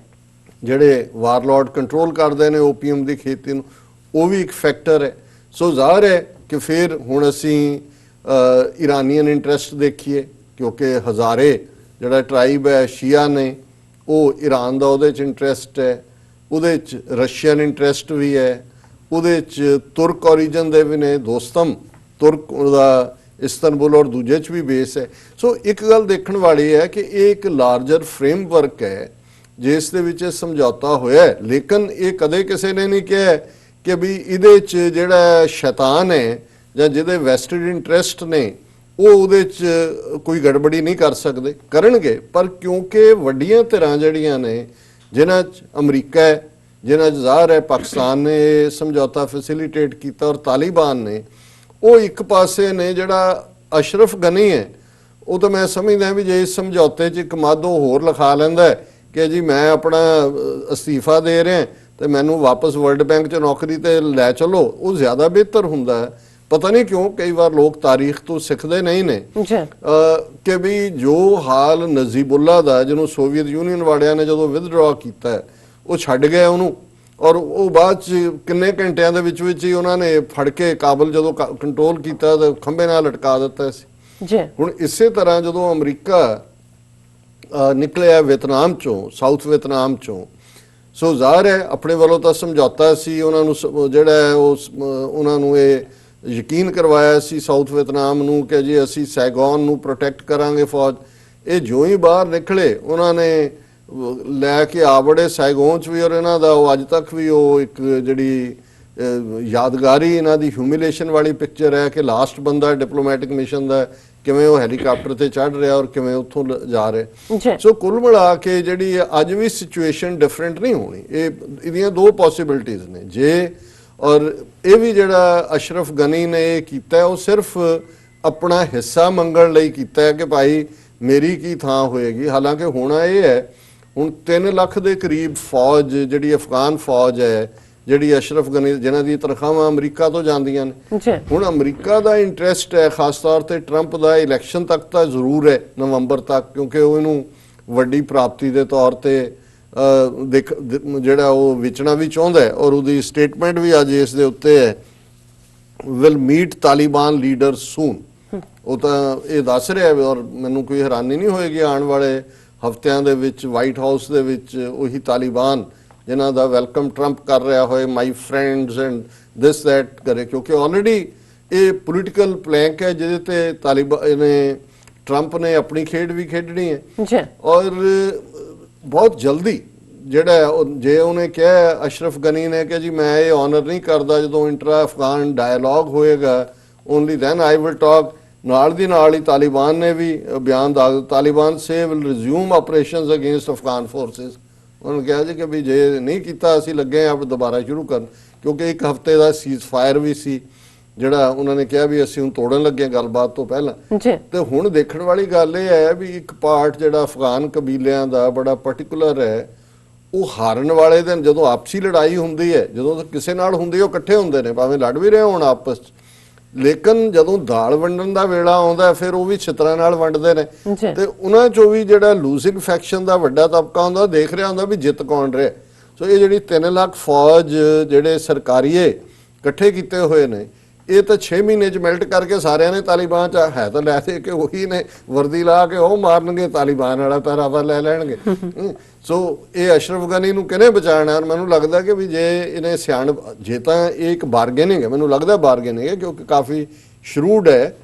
ਜਿਹੜੇ ਵਾਰਲॉर्ड ਕੰਟਰੋਲ ਕਰਦੇ ਨੇ ਓਪੀਅਮ ਦੀ ਖੇਤੀ ਨੂੰ, ਉਹ ਵੀ ਇੱਕ ਫੈਕਟਰ ਹੈ। ਸੋ ਜ਼ਾਹਰ ਹੈ ਕਿ ਫਿਰ ਹੁਣ ਅਸੀਂ ਇਰਾਨੀਅਨ ਇੰਟਰਸਟ ਦੇਖੀਏ, ਕਿਉਂਕਿ ਹਜ਼ਾਰੇ ਜਿਹੜਾ ਟਰਾਈਬ ਹੈ ਸ਼ੀਆ ਨੇ, ਉਹ ਈਰਾਨ ਦਾ ਉਹਦੇ 'ਚ ਇੰਟਰਸਟ ਹੈ, ਉਹਦੇ 'ਚ ਰਸ਼ੀਅਨ ਇੰਟਰਸਟ ਵੀ ਹੈ, ਉਹਦੇ 'ਚ ਤੁਰਕ ਔਰੀਜਨ ਦੇ ਵੀ ਨੇ, ਦੋਸਤਮ ਤੁਰਕ ਦਾ ਇਸਤੰਬੁਲ ਔਰ ਦੂਜੇ 'ਚ ਵੀ ਬੇਸ ਹੈ। ਸੋ ਇੱਕ ਗੱਲ ਦੇਖਣ ਵਾਲੀ ਹੈ ਕਿ ਇਹ ਇੱਕ ਲਾਰਜਰ ਫਰੇਮਵਰਕ ਹੈ ਜਿਸ ਦੇ ਵਿੱਚ ਸਮਝੌਤਾ ਹੋਇਆ ਹੈ, ਲੇਕਿਨ ਇਹ ਕਦੇ ਕਿਸੇ ਨੇ ਨਹੀਂ ਕਿਹਾ ਕਿ ਵੀ ਇਹਦੇ 'ਚ ਜਿਹੜਾ ਸ਼ੈਤਾਨ ਹੈ ਜਾਂ ਜਿਹਦੇ ਵੈਸਟਡ ਇੰਟਰਸਟ ਨੇ ਉਹ ਉਹਦੇ 'ਚ ਕੋਈ ਗੜਬੜੀ ਨਹੀਂ ਕਰ ਸਕਦੇ, ਕਰਨਗੇ। ਪਰ ਕਿਉਂਕਿ ਵੱਡੀਆਂ ਧਿਰਾਂ ਜਿਹੜੀਆਂ ਨੇ ਜਿਨ੍ਹਾਂ 'ਚ ਅਮਰੀਕਾ ਹੈ, ਜਿਨ੍ਹਾਂ 'ਚ ਜ਼ਾਹਰ ਹੈ ਪਾਕਿਸਤਾਨ ਨੇ ਇਹ ਸਮਝੌਤਾ ਫੈਸਿਲੀਟੇਟ ਕੀਤਾ ਔਰ ਤਾਲਿਬਾਨ ਨੇ, ਉਹ ਇੱਕ ਪਾਸੇ ਨੇ ਜਿਹੜਾ ਅਸ਼ਰਫ ਗਨੀ ਹੈ ਉਹ ਤਾਂ ਮੈਂ ਸਮਝਦਾ ਵੀ ਜੇ ਇਸ ਸਮਝੌਤੇ 'ਚ ਇੱਕ ਮੱਧ ਉਹ ਹੋਰ ਲਿਖਾ ਲੈਂਦਾ ਕਿ ਜੀ ਮੈਂ ਆਪਣਾ ਅਸਤੀਫਾ ਦੇ ਰਿਹਾ ਤੇ ਮੈਨੂੰ ਵਾਪਸ ਵਰਲਡ ਬੈਂਕ 'ਚ ਨੌਕਰੀ ਤੇ ਲੈ ਚਲੋ, ਉਹ ਜ਼ਿਆਦਾ ਬਿਹਤਰ ਹੁੰਦਾ ਹੈ। ਪਤਾ ਨਹੀਂ ਕਿਉਂ ਕਈ ਵਾਰ ਲੋਕ ਤਾਰੀਖ ਤੋਂ ਸਿੱਖਦੇ ਨਹੀਂ ਨੇ ਕਿ ਵੀ ਜੋ ਹਾਲ ਨਜ਼ੀਬੁੱਲਾ ਦਾ, ਜਿਹਨੂੰ ਸੋਵੀਅਤ ਯੂਨੀਅਨ ਵਾਲਿਆਂ ਨੇ ਜਦੋਂ ਵਿਦਡਰਾ ਕੀਤਾ ਉਹ ਛੱਡ ਗਏ ਉਹਨੂੰ, ਔਰ ਉਹ ਬਾਅਦ 'ਚ ਕਿੰਨੇ ਘੰਟਿਆਂ ਦੇ ਵਿੱਚ ਹੀ ਉਹਨਾਂ ਨੇ ਫੜ ਕੇ ਕਾਬਲ ਜਦੋਂ ਕੰਟਰੋਲ ਕੀਤਾ ਤਾਂ ਖੰਭੇ ਨਾਲ ਲਟਕਾ ਦਿੱਤਾ ਸੀ। ਹੁਣ ਇਸੇ ਤਰ੍ਹਾਂ ਜਦੋਂ ਅਮਰੀਕਾ ਨਿਕਲਿਆ ਵੀਅਤਨਾਮ ਚੋਂ, ਸਾਊਥ ਵੀਅਤਨਾਮ ਚੋਂ, ਸੋ ਜ਼ਾਹਰ ਹੈ ਆਪਣੇ ਵੱਲੋਂ ਤਾਂ ਸਮਝੌਤਾ ਸੀ, ਉਹਨਾਂ ਨੂੰ ਜਿਹੜਾ ਉਹਨਾਂ ਨੂੰ ਇਹ ਯਕੀਨ ਕਰਵਾਇਆ ਸੀ ਸਾਊਥ ਵੀਅਤਨਾਮ ਨੂੰ ਕਿ ਜੀ ਅਸੀਂ ਸੈਗੋਨ ਨੂੰ ਪ੍ਰੋਟੈਕਟ ਕਰਾਂਗੇ ਫੌਜ। ਇਹ ਜੋ ਹੀ ਬਾਹਰ ਨਿਕਲੇ ਉਹਨਾਂ ਨੇ ਲੈ ਕੇ ਆ ਬੜੇ ਸੈਗੋਨ 'ਚ ਵੀ, ਔਰ ਇਹਨਾਂ ਦਾ ਉਹ ਅੱਜ ਤੱਕ ਵੀ ਉਹ ਇੱਕ ਜਿਹੜੀ ਯਾਦਗਾਰੀ ਇਹਨਾਂ ਦੀ ਹਿਊਮਿਲੇਸ਼ਨ ਵਾਲੀ ਪਿਕਚਰ ਹੈ ਕਿ ਲਾਸਟ ਬੰਦਾ ਡਿਪਲੋਮੈਟਿਕ ਮਿਸ਼ਨ ਦਾ ਕਿਵੇਂ ਉਹ ਹੈਲੀਕਾਪਟਰ ਤੇ ਚੜ੍ਹ ਰਿਹਾ ਔਰ ਕਿਵੇਂ ਉੱਥੋਂ ਜਾ ਰਿਹਾ। ਸੋ ਕੁੱਲ ਮਿਲਾ ਕੇ ਜਿਹੜੀ ਅੱਜ ਵੀ ਸਿਚੁਏਸ਼ਨ ਡਿਫਰੈਂਟ ਨਹੀਂ ਹੋਣੀ। ਇਹਦੀਆਂ ਦੋ ਪੋਸੀਬਿਲਿਟੀਜ਼ ਨੇ ਜੇ, ਔਰ ਇਹ ਵੀ ਜਿਹੜਾ ਅਸ਼ਰਫ ਗਨੀ ਨੇ ਇਹ ਕੀਤਾ ਉਹ ਸਿਰਫ ਆਪਣਾ ਹਿੱਸਾ ਮੰਗਣ ਲਈ ਕੀਤਾ ਹੈ ਕਿ ਭਾਈ ਮੇਰੀ ਕੀ ਥਾਂ ਹੋਏਗੀ। ਹਾਲਾਂਕਿ ਹੋਣਾ ਇਹ ਹੈ ਹੁਣ 3 ਲੱਖ ਦੇ ਕਰੀਬ ਫੌਜ ਜਿਹੜੀ ਅਫਗਾਨ ਫੌਜ ਹੈ, ਜਿਹੜੀ ਅਸ਼ਰਫ ਗਨੀ ਜਿਨ੍ਹਾਂ ਦੀ ਤਨਖਾਹਾਂ ਅਮਰੀਕਾ ਤੋਂ ਜਾਂਦੀਆਂ ਨੇ, ਹੁਣ ਅਮਰੀਕਾ ਦਾ ਇੰਟਰਸਟ ਹੈ ਖਾਸ ਤੌਰ ਤੇ ਟਰੰਪ ਦਾ ਇਲੈਕਸ਼ਨ ਤੱਕ ਤਾਂ ਜ਼ਰੂਰ ਹੈ, ਨਵੰਬਰ ਤੱਕ, ਕਿਉਂਕਿ ਉਹ ਇਹਨੂੰ ਵੱਡੀ ਪ੍ਰਾਪਤੀ ਦੇ ਤੌਰ ਤੇ ਜਿਹੜਾ ਉਹ ਵੇਚਣਾ ਵੀ ਚਾਹੁੰਦਾ ਹੈ। ਔਰ ਉਹਦੀ ਸਟੇਟਮੈਂਟ ਵੀ ਅੱਜ ਇਸ ਦੇ ਉੱਤੇ ਹੈ, ਵਿਲ ਮੀਟ ਤਾਲਿਬਾਨ ਲੀਡਰ ਸੂਨ। ਉਹ ਤਾਂ ਇਹ ਦੱਸ ਰਿਹਾ ਔਰ ਮੈਨੂੰ ਕੋਈ ਹੈਰਾਨੀ ਨਹੀਂ ਹੋਏਗੀ ਆਉਣ ਵਾਲੇ ਹਫ਼ਤਿਆਂ ਦੇ ਵਿੱਚ ਵਾਈਟ ਹਾਊਸ ਦੇ ਵਿੱਚ ਉਹੀ ਤਾਲਿਬਾਨ ਜਿਨ੍ਹਾਂ ਦਾ ਵੈਲਕਮ ਟਰੰਪ ਕਰ ਰਿਹਾ ਹੋਏ, ਮਾਈ ਫਰੈਂਡਸ ਐਂਡ ਦਿਸ ਦੈਟ ਕਰੇ, ਕਿਉਂਕਿ ਆਲਰੇਡੀ ਇਹ ਪੋਲੀਟੀਕਲ ਪਲੈਂਕ ਹੈ ਜਿਹਦੇ ਤੇ ਤਾਲਿਬਾਨ ਨੇ, ਟਰੰਪ ਨੇ ਆਪਣੀ ਖੇਡ ਵੀ ਖੇਡਣੀ ਹੈ। ਔਰ ਬਹੁਤ ਜਲਦੀ ਜਿਹੜਾ ਜੇ ਉਹਨੇ ਕਿਹਾ ਅਸ਼ਰਫ ਗਨੀ ਨੇ ਕਿ ਜੀ ਮੈਂ ਇਹ ਆਨਰ ਨਹੀਂ ਕਰਦਾ ਜਦੋਂ ਇੰਟਰਾ ਅਫਗਾਨ ਡਾਇਲੌਗ ਹੋਏਗਾ only then I will talk, ਨਾਲ ਦੀ ਨਾਲ ਹੀ ਤਾਲਿਬਾਨ ਨੇ ਵੀ ਬਿਆਨ ਦਿੱਤਾ, Taliban says will resume operations against Afghan forces. ਉਹਨੇ ਕਿਹਾ ਜੀ ਕਿ ਵੀ ਜੇ ਨਹੀਂ ਕੀਤਾ ਅਸੀਂ ਲੱਗੇ ਆਪ ਦੁਬਾਰਾ ਸ਼ੁਰੂ ਕਰਨ, ਕਿਉਂਕਿ 1 ਹਫ਼ਤੇ ਦਾ ਸੀਜ਼ ਫਾਇਰ ਵੀ ਸੀ ਜਿਹੜਾ ਉਹਨਾਂ ਨੇ ਕਿਹਾ ਵੀ ਅਸੀਂ ਹੁਣ ਤੋੜਨ ਲੱਗੇ ਗੱਲਬਾਤ ਤੋਂ ਪਹਿਲਾਂ। ਤੇ ਹੁਣ ਦੇਖਣ ਵਾਲੀ ਗੱਲ ਇਹ ਹੈ ਵੀ ਇੱਕ ਪਾਰਟ ਜਿਹੜਾ ਅਫਗਾਨ ਕਬੀਲਿਆਂ ਦਾ ਬੜਾ ਪਾਰਟਿਕੂਲਰ ਹੈ, ਉਹ ਹਾਰਨ ਵਾਲੇ ਦਿਨ ਜਦੋਂ ਆਪਸੀ ਲੜਾਈ ਹੁੰਦੀ ਹੈ, ਜਦੋਂ ਕਿਸੇ ਨਾਲ ਹੁੰਦੀ ਉਹ ਇਕੱਠੇ ਹੁੰਦੇ ਨੇ, ਭਾਵੇਂ ਲੜ ਵੀ ਰਹੇ ਹੋਣ ਆਪਸ 'ਚ, ਲੇਕਿਨ ਜਦੋਂ ਦਾਲ ਵੰਡਣ ਦਾ ਵੇਲਾ ਆਉਂਦਾ ਫਿਰ ਉਹ ਵੀ ਛਿੱਤਰਾਂ ਨਾਲ ਵੰਡਦੇ ਨੇ। ਤੇ ਉਹਨਾਂ 'ਚੋਂ ਵੀ ਜਿਹੜਾ ਲੂਜ਼ਿੰਗ ਫੈਕਸ਼ਨ ਦਾ ਵੱਡਾ ਤਬਕਾ ਹੁੰਦਾ ਦੇਖ ਰਿਹਾ ਹੁੰਦਾ ਵੀ ਜਿੱਤ ਕੌਣ ਰਿਹਾ। ਸੋ ਇਹ ਜਿਹੜੀ 3 ਲੱਖ ਫੌਜ ਜਿਹੜੇ ਸਰਕਾਰੀਏ ਇਕੱਠੇ ਕੀਤੇ ਹੋਏ ਨੇ, ਇਹ ਤਾਂ 6 ਮਹੀਨੇ 'ਚ ਮੈਲਟ ਕਰਕੇ ਸਾਰਿਆਂ ਨੇ ਤਾਲਿਬਾਨ 'ਚ ਹੈ ਤਾਂ ਲੈ ਦੇ ਕੇ ਉਹੀ ਨੇ, ਵਰਦੀ ਲਾ ਕੇ ਉਹ ਮਾਰਨਗੇ, ਤਾਲਿਬਾਨ ਵਾਲਾ ਪਹਿਰਾਵਾ ਲੈ ਲੈਣਗੇ। ਸੋ ਇਹ ਅਸ਼ਰਫ ਗਨੀ ਨੂੰ ਕਿਹਨੇ ਬਚਾਉਣਾ? ਮੈਨੂੰ ਲੱਗਦਾ ਕਿ ਵੀ ਜੇ ਇਹਨੇ ਜੇ ਤਾਂ ਇਹ ਇੱਕ ਬਾਰਗੇਨਿੰਗ ਹੈ, ਮੈਨੂੰ ਲੱਗਦਾ ਬਾਰਗੇਨਿੰਗ ਹੈ, ਕਿਉਂਕਿ ਕਾਫੀ ਸ਼ਰੂਡ ਹੈ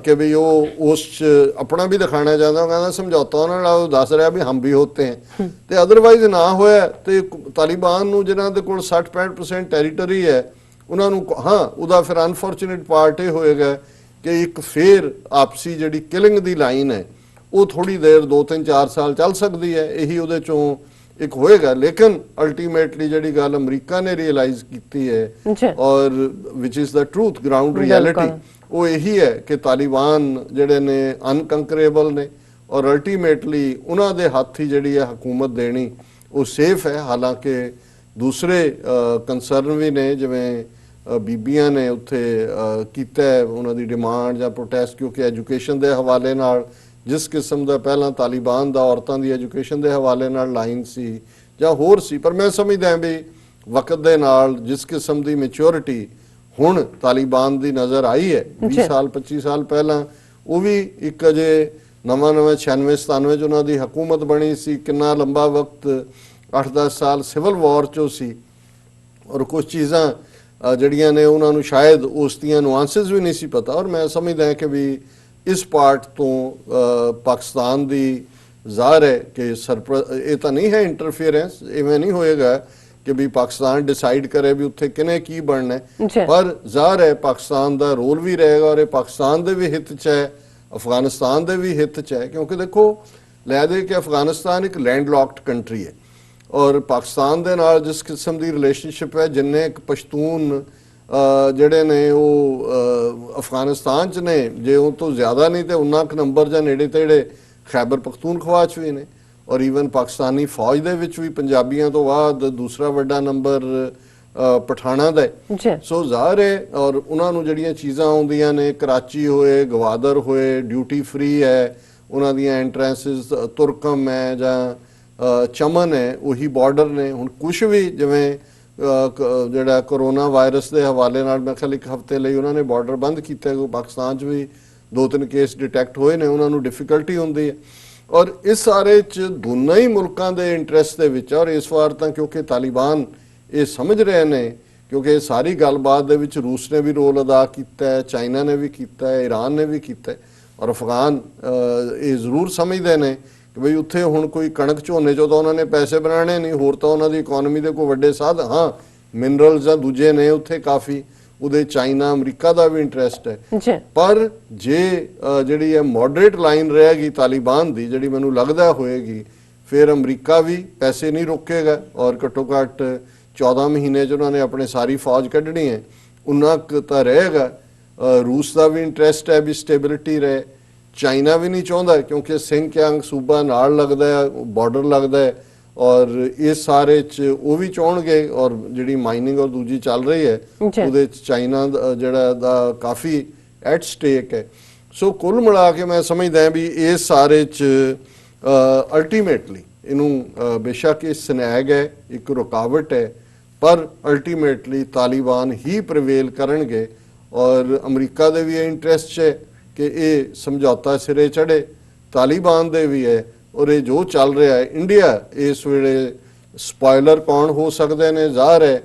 ਕਿ ਵੀ ਉਹ ਉਸ 'ਚ ਆਪਣਾ ਵੀ ਦਿਖਾਣਾ ਚਾਹੁੰਦਾ। ਉਹ ਕਹਿੰਦਾ ਸਮਝੌਤਾ ਉਹਨਾਂ ਨਾਲ ਉਹ ਦੱਸ ਰਿਹਾ ਵੀ ਹਮ ਵੀ ਹੋਤੇ ਹੈ, ਤੇ ਅਦਰਵਾਈਜ਼ ਨਾ ਹੋਇਆ ਤੇ ਤਾਲਿਬਾਨ ਨੂੰ ਜਿਹਨਾਂ ਦੇ ਕੋਲ 60-65% ਟੈਰੀਟਰੀ ਹੈ ਉਹਨਾਂ ਨੂੰ, ਹਾਂ ਉਹਦਾ ਫਿਰ ਅਨਫੋਰਚੂਨੇਟ ਪਾਰਟ ਇਹ ਹੋਏਗਾ ਕਿ ਇੱਕ ਫੇਰ ਆਪਸੀ ਜਿਹੜੀ ਕਿਲਿੰਗ ਦੀ ਲਾਈਨ ਹੈ ਉਹ ਥੋੜੀ ਦੇਰ 2-3-4 ਸਾਲ ਚੱਲ ਸਕਦੀ ਹੈ, ਇਹੀ ਉਹਦੇ ਚੋਂ ਇੱਕ ਹੋਏਗਾ। ਲੇਕਿਨ ਅਲਟੀਮੇਟਲੀ ਜਿਹੜੀ ਗੱਲ ਅਮਰੀਕਾ ਨੇ ਰਿਅਲਾਈਜ਼ ਕੀਤੀ ਹੈ or which is the truth ground reality, ਉਹ ਇਹੀ ਹੈ ਕਿ ਤਾਲਿਬਾਨ ਜਿਹੜੇ ਨੇ ਅਨਕੰਕਰੇਬਲ ਨੇ ਔਰ ਅਲਟੀਮੇਟਲੀ ਉਹਨਾਂ ਦੇ ਹੱਥ ਹੀ ਜਿਹੜੀ ਹੈ ਹਕੂਮਤ ਦੇਣੀ ਉਹ ਸੇਫ ਹੈ। ਹਾਲਾਂਕਿ ਦੂਸਰੇ ਕੰਸਰਨ ਵੀ ਨੇ, ਜਿਵੇਂ ਬੀਬੀਆਂ ਨੇ ਉੱਥੇ ਕੀਤਾ ਉਹਨਾਂ ਦੀ ਡਿਮਾਂਡ ਜਾਂ ਪ੍ਰੋਟੈਸਟ, ਕਿਉਂਕਿ ਐਜੂਕੇਸ਼ਨ ਦੇ ਹਵਾਲੇ ਨਾਲ ਜਿਸ ਕਿਸਮ ਦਾ ਪਹਿਲਾਂ ਤਾਲਿਬਾਨ ਦਾ ਔਰਤਾਂ ਦੀ ਐਜੂਕੇਸ਼ਨ ਦੇ ਹਵਾਲੇ ਨਾਲ ਲਾਈਨ ਸੀ ਜਾਂ ਹੋਰ ਸੀ, ਪਰ ਮੈਂ ਸਮਝਦਾ ਵੀ ਵਕਤ ਦੇ ਨਾਲ ਜਿਸ ਕਿਸਮ ਦੀ ਮੈਚੁਰਿਟੀ ਹੁਣ ਤਾਲਿਬਾਨ ਦੀ ਨਜ਼ਰ ਆਈ ਹੈ 20 ਸਾਲ 25 ਸਾਲ ਪਹਿਲਾਂ, ਉਹ ਵੀ ਇੱਕ ਅਜੇ ਨਵਾਂ 96-97 ਚ ਉਹਨਾਂ ਦੀ ਹਕੂਮਤ ਬਣੀ ਸੀ, ਕਿੰਨਾ ਲੰਬਾ ਵਕਤ 8-10 ਸਾਲ ਸਿਵਲ ਵਾਰ ਚੋਂ ਸੀ, ਔਰ ਕੁਝ ਚੀਜ਼ਾਂ ਜਿਹੜੀਆਂ ਨੇ ਉਹਨਾਂ ਨੂੰ ਸ਼ਾਇਦ ਉਸ ਦੀਆਂ ਨੁਆਂਸਿਸ ਵੀ ਨਹੀਂ ਸੀ ਪਤਾ। ਔਰ ਮੈਂ ਸਮਝਦਾ ਕਿ ਵੀ ਇਸ ਪਾਰਟ ਤੋਂ ਪਾਕਿਸਤਾਨ ਦੀ ਜ਼ਾਹਰ ਹੈ ਕਿ ਇਹ ਤਾਂ ਨਹੀਂ ਹੈ ਇੰਟਰਫੇरेंस, ਇਵੇਂ ਨਹੀਂ ਹੋਏਗਾ ਕਿ ਵੀ ਪਾਕਿਸਤਾਨ ਡਿਸਾਈਡ ਕਰੇ ਵੀ ਉੱਥੇ ਕਿਨੇ ਕੀ ਬਣਨਾ ਹੈ। ਜੀ। ਪਰ ਜ਼ਾਹਰ ਹੈ ਪਾਕਿਸਤਾਨ ਦਾ ਰੋਲ ਵੀ ਰਹੇਗਾ ਔਰ ਇਹ ਪਾਕਿਸਤਾਨ ਦੇ ਵੀ ਹਿੱਤ 'ਚ ਹੈ, ਅਫਗਾਨਿਸਤਾਨ ਦੇ ਵੀ ਹਿੱਤ 'ਚ ਹੈ, ਕਿਉਂਕਿ ਦੇਖੋ ਲੈ ਦੇ ਕਿ ਅਫਗਾਨਿਸਤਾਨ ਇੱਕ ਲੈਂਡ ਲੌਕਡ ਕੰਟਰੀ ਹੈ ਔਰ ਪਾਕਿਸਤਾਨ ਦੇ ਨਾਲ ਜਿਸ ਕਿਸਮ ਦੀ ਰਿਲੇਸ਼ਨਸ਼ਿਪ ਹੈ, ਜਿੰਨੇ ਇੱਕ ਪਸ਼ਤੂਨ ਜਿਹੜੇ ਨੇ ਉਹ ਅਫਗਾਨਿਸਤਾਨ 'ਚ ਨੇ, ਜੇ ਉਹ ਤੋਂ ਜ਼ਿਆਦਾ ਨਹੀਂ ਤੇ ਉਨਾ ਕੁ ਨੰਬਰ ਜਾਂ ਨੇੜੇ ਤੇੜੇ ਖੈਬਰ ਪਖਤੂਨਖਵਾ 'ਚ ਵੀ ਨੇ ਔਰ ਈਵਨ ਪਾਕਿਸਤਾਨੀ ਫੌਜ ਦੇ ਵਿੱਚ ਵੀ ਪੰਜਾਬੀਆਂ ਤੋਂ ਬਾਅਦ ਦੂਸਰਾ ਵੱਡਾ ਨੰਬਰ ਪਠਾਣਾ ਦਾ ਹੈ। ਸੋ ਜ਼ਾਹਰ ਹੈ ਔਰ ਉਹਨਾਂ ਨੂੰ ਜਿਹੜੀਆਂ ਚੀਜ਼ਾਂ ਆਉਂਦੀਆਂ ਨੇ, ਕਰਾਚੀ ਹੋਏ, ਗਵਾਦਰ ਹੋਏ, ਡਿਊਟੀ ਫ੍ਰੀ ਹੈ, ਉਹਨਾਂ ਦੀਆਂ ਐਂਟਰੈਂਸਿਸ ਤੁਰਕਮ ਹੈ ਜਾਂ ਚਮਨ ਹੈ, ਉਹੀ ਬਾਰਡਰ ਨੇ। ਹੁਣ ਕੁਛ ਵੀ ਜਿਵੇਂ ਜਿਹੜਾ ਕਰੋਨਾ ਵਾਇਰਸ ਦੇ ਹਵਾਲੇ ਨਾਲ ਮੈਂ ਖਿਆਲ 1 ਹਫ਼ਤੇ ਲਈ ਉਹਨਾਂ ਨੇ ਬਾਰਡਰ ਬੰਦ ਕੀਤਾ, ਕਿਉਂਕਿ ਪਾਕਿਸਤਾਨ 'ਚ ਵੀ 2-3 ਕੇਸ ਡਿਟੈਕਟ ਹੋਏ ਨੇ, ਉਹਨਾਂ ਨੂੰ ਡਿਫਿਕਲਟੀ ਹੁੰਦੀ ਹੈ ਔਰ ਇਸ ਸਾਰੇ 'ਚ ਦੋਨਾਂ ਹੀ ਮੁਲਕਾਂ ਦੇ ਇੰਟਰਸਟ ਦੇ ਵਿੱਚ। ਔਰ ਇਸ ਵਾਰ ਤਾਂ ਕਿਉਂਕਿ ਤਾਲਿਬਾਨ ਇਹ ਸਮਝ ਰਹੇ ਨੇ, ਕਿਉਂਕਿ ਇਹ ਸਾਰੀ ਗੱਲਬਾਤ ਦੇ ਵਿੱਚ ਰੂਸ ਨੇ ਵੀ ਰੋਲ ਅਦਾ ਕੀਤਾ ਹੈ, ਚਾਈਨਾ ਨੇ ਵੀ ਕੀਤਾ ਹੈ, ਈਰਾਨ ਨੇ ਵੀ ਕੀਤਾ ਹੈ ਔਰ ਅਫਗਾਨ ਇਹ ਜ਼ਰੂਰ ਸਮਝਦੇ ਨੇ ਕਿ ਬਈ ਉੱਥੇ ਹੁਣ ਕੋਈ ਕਣਕ ਝੋਨੇ 'ਚੋਂ ਤਾਂ ਉਹਨਾਂ ਨੇ ਪੈਸੇ ਬਣਾਉਣੇ ਨਹੀਂ, ਹੋਰ ਤਾਂ ਉਹਨਾਂ ਦੀ ਇਕਨੋਮੀ ਦੇ ਕੋਈ ਵੱਡੇ ਸਾਧਨ, ਹਾਂ ਮਿਨਰਲਸ ਜਾਂ ਦੂਜੇ ਨੇ ਉੱਥੇ ਕਾਫੀ, ਉਹਦੇ ਚਾਈਨਾ ਅਮਰੀਕਾ ਦਾ ਵੀ ਇੰਟਰਸਟ ਹੈ। ਪਰ ਜੇ ਜਿਹੜੀ ਹੈ ਮੋਡਰੇਟ ਲਾਈਨ ਰਹੇਗੀ ਤਾਲਿਬਾਨ ਦੀ, ਜਿਹੜੀ ਮੈਨੂੰ ਲੱਗਦਾ ਹੋਏਗੀ, ਫਿਰ ਅਮਰੀਕਾ ਵੀ ਪੈਸੇ ਨਹੀਂ ਰੋਕੇਗਾ ਔਰ ਘੱਟੋ ਘੱਟ 14 ਮਹੀਨੇ 'ਚ ਉਹਨਾਂ ਨੇ ਆਪਣੇ ਸਾਰੀ ਫੌਜ ਕੱਢਣੀ ਹੈ, ਉਨਾ ਕੁ ਤਾਂ ਰਹੇਗਾ। ਰੂਸ ਦਾ ਵੀ ਇੰਟਰਸਟ ਹੈ ਵੀ ਸਟੇਬਿਲਿਟੀ ਰਹੇ, ਚਾਈਨਾ ਵੀ ਨਹੀਂ ਚਾਹੁੰਦਾ ਕਿਉਂਕਿ ਸਿੰਗਕਿਆਂਗ ਸੂਬਾ ਨਾਲ ਲੱਗਦਾ ਹੈ, ਬਾਰਡਰ ਲੱਗਦਾ ਹੈ ਔਰ ਇਸ ਸਾਰੇ 'ਚ ਉਹ ਵੀ ਚਾਹਣਗੇ ਔਰ ਜਿਹੜੀ ਮਾਈਨਿੰਗ ਔਰ ਦੂਜੀ ਚੱਲ ਰਹੀ ਹੈ ਉਹਦੇ 'ਚ ਚਾਈਨਾ ਜਿਹੜਾ ਦਾ ਕਾਫੀ ਐਟ ਸਟੇਕ ਹੈ। ਸੋ ਕੁੱਲ ਮਿਲਾ ਕੇ ਮੈਂ ਸਮਝਦਾ ਵੀ ਇਸ ਸਾਰੇ 'ਚ ਅਲਟੀਮੇਟਲੀ ਇਹਨੂੰ ਬੇਸ਼ੱਕ ਇਹ ਸਨੈਗ ਹੈ, ਇੱਕ ਰੁਕਾਵਟ ਹੈ, ਪਰ ਅਲਟੀਮੇਟਲੀ ਤਾਲਿਬਾਨ ਹੀ ਪ੍ਰਵੇਲ ਕਰਨਗੇ ਔਰ ਅਮਰੀਕਾ ਦੇ ਵੀ ਇਹ ਇੰਟਰਸਟ ਹੈ ਕਿ ਇਹ ਸਮਝੌਤਾ ਸਿਰੇ ਚੜੇ, ਤਾਲਿਬਾਨ ਦੇ ਵੀ ਹੈ ਔਰ ਇਹ ਜੋ ਚੱਲ ਰਿਹਾ ਹੈ। ਇੰਡੀਆ ਇਸ ਵੇਲੇ ਸਪੋਇਲਰ ਕੌਣ ਹੋ ਸਕਦੇ ਨੇ? ਜ਼ਾਹਰ ਹੈ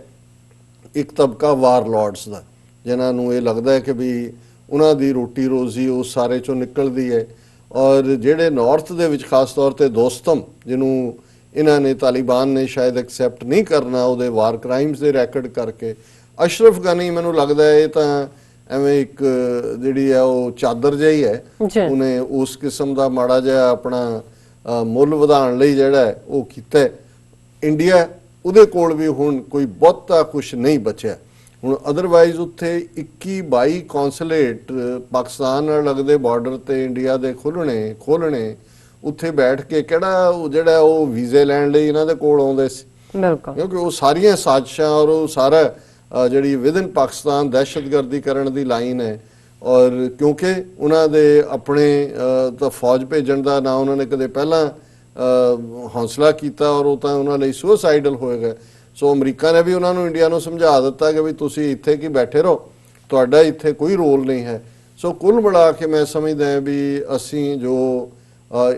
ਇੱਕ ਤਬਕਾ ਵਾਰਲॉर्ड्स ਦਾ, ਜਿਨ੍ਹਾਂ ਨੂੰ ਇਹ ਲੱਗਦਾ ਹੈ ਕਿ ਵੀ ਉਹਨਾਂ ਦੀ ਰੋਟੀ ਰੋਜ਼ੀ ਉਸ ਸਾਰੇ ਚੋਂ ਨਿਕਲਦੀ ਹੈ ਔਰ ਜਿਹੜੇ ਨਾਰਥ ਦੇ ਵਿੱਚ ਖਾਸ ਤੌਰ ਤੇ ਦੋਸਤਮ, ਜਿਹਨੂੰ ਇਹਨਾਂ ਨੇ ਤਾਲਿਬਾਨ ਨੇ ਸ਼ਾਇਦ ਐਕਸੈਪਟ ਨਹੀਂ ਕਰਨਾ ਉਹਦੇ ਵਾਰ ਕ੍ਰਾਈਮਸ ਦੇ ਰੈਕਡ ਕਰਕੇ। ਅਸ਼ਰਫ ਗਨੀ ਮੈਨੂੰ ਲੱਗਦਾ ਹੈ ਇਹ ਤਾਂ ਐਵੇਂ ਇੱਕ ਜਿਹੜੀ ਹੈ ਉਹ ਚਾਦਰ ਜਿਹੀ ਹੈ, ਉਹਨੇ ਉਸ ਕਿਸਮ ਦਾ ਮਾੜਾ ਜਿਹਾ ਆਪਣਾ ਮੁੱਲ ਵਧਾਉਣ ਲਈ ਜਿਹੜਾ ਉਹ ਕੀਤਾ। ਇੰਡੀਆ ਉਹਦੇ ਕੋਲ ਵੀ ਹੁਣ ਕੋਈ ਬਹੁਤਾ ਕੁਛ ਨਹੀਂ ਬਚਿਆ ਹੁਣ। ਅਦਰਵਾਈਜ਼ ਉੱਥੇ 21-22 ਕੌਂਸੂਲੇਟ ਪਾਕਿਸਤਾਨ ਨਾਲ ਲੱਗਦੇ ਬਾਰਡਰ ਤੇ ਇੰਡੀਆ ਦੇ ਖੋਲਣੇ ਉੱਥੇ ਬੈਠ ਕੇ ਕਿਹੜਾ ਉਹ ਜਿਹੜਾ ਉਹ ਵੀਜ਼ੇ ਲੈਣ ਲਈ ਇਹਨਾਂ ਦੇ ਕੋਲ ਆਉਂਦੇ ਸੀ, ਕਿਉਂਕਿ ਉਹ ਸਾਰੀਆਂ ਸਾਜ਼ਿਸ਼ਾਂ ਔਰ ਉਹ ਸਾਰਾ ਜਿਹੜੀ ਵਿਦਨ ਪਾਕਿਸਤਾਨ ਦਹਿਸ਼ਤਗਰਦੀ ਕਰਨ ਦੀ ਲਾਈਨ ਹੈ ਔਰ ਕਿਉਂਕਿ ਉਹਨਾਂ ਦੇ ਆਪਣੇ ਤਾਂ ਫੌਜ ਭੇਜਣ ਦਾ ਨਾ ਉਹਨਾਂ ਨੇ ਕਦੇ ਪਹਿਲਾਂ ਹੌਸਲਾ ਕੀਤਾ ਔਰ ਉਹ ਤਾਂ ਉਹਨਾਂ ਲਈ ਸੁਸਾਈਡਲ ਹੋਏਗਾ। ਸੋ ਅਮਰੀਕਾ ਨੇ ਵੀ ਉਹਨਾਂ ਨੂੰ ਇੰਡੀਆ ਨੂੰ ਸਮਝਾ ਦਿੱਤਾ ਕਿ ਵੀ ਤੁਸੀਂ ਇੱਥੇ ਕੀ ਬੈਠੇ ਰਹੋ, ਤੁਹਾਡਾ ਇੱਥੇ ਕੋਈ ਰੋਲ ਨਹੀਂ ਹੈ। ਸੋ ਕੁੱਲ ਮਿਲਾ ਕੇ ਮੈਂ ਸਮਝਦਾ ਵੀ ਅਸੀਂ ਜੋ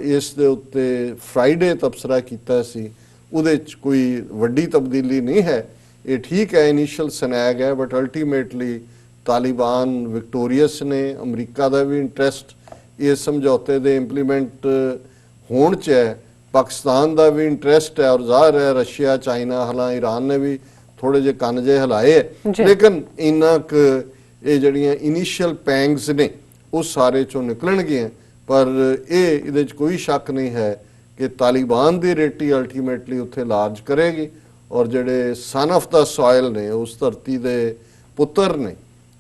ਇਸ ਦੇ ਉੱਤੇ ਫਰਾਈਡੇ ਤਬਸਰਾ ਕੀਤਾ ਸੀ ਉਹਦੇ 'ਚ ਕੋਈ ਵੱਡੀ ਤਬਦੀਲੀ ਨਹੀਂ ਹੈ। ਇਹ ਠੀਕ ਹੈ ਇਨੀਸ਼ੀਅਲ ਸਨੈਗ ਹੈ, ਬਟ ਅਲਟੀਮੇਟਲੀ ਤਾਲਿਬਾਨ ਵਿਕਟੋਰੀਅਸ ਨੇ। ਅਮਰੀਕਾ ਦਾ ਵੀ ਇੰਟਰਸਟ ਇਸ ਸਮਝੌਤੇ ਦੇ ਇੰਪਲੀਮੈਂਟ ਹੋਣ 'ਚ ਹੈ, ਪਾਕਿਸਤਾਨ ਦਾ ਵੀ ਇੰਟਰਸਟ ਹੈ ਔਰ ਜ਼ਾਹਰ ਹੈ ਰਸ਼ੀਆ, ਚਾਈਨਾ, ਹਾਲਾਂ ਈਰਾਨ ਨੇ ਵੀ ਥੋੜੇ ਜਿਹੇ ਕੰਨ ਜਿਹੇ ਹਿਲਾਏ ਹੈ, ਲੇਕਿਨ ਇੰਨਾ ਕੁ ਇਹ ਜਿਹੜੀਆਂ ਇਨੀਸ਼ੀਅਲ ਪੈਂਗਸ ਨੇ ਉਹ ਸਾਰੇ ਚੋਂ ਨਿਕਲਣਗੀਆਂ। ਪਰ ਇਹਦੇ 'ਚ ਕੋਈ ਸ਼ੱਕ ਨਹੀਂ ਹੈ ਕਿ ਤਾਲਿਬਾਨ ਦੀ ਰੇਟੀ ਅਲਟੀਮੇਟਲੀ ਉੱਥੇ ਲਾਰਜ ਕਰੇਗੀ ਔਰ ਜਿਹੜੇ ਸਨ ਆਫ ਦਾ ਸੋਇਲ ਨੇ, ਉਸ ਧਰਤੀ ਦੇ ਪੁੱਤਰ ਨੇ,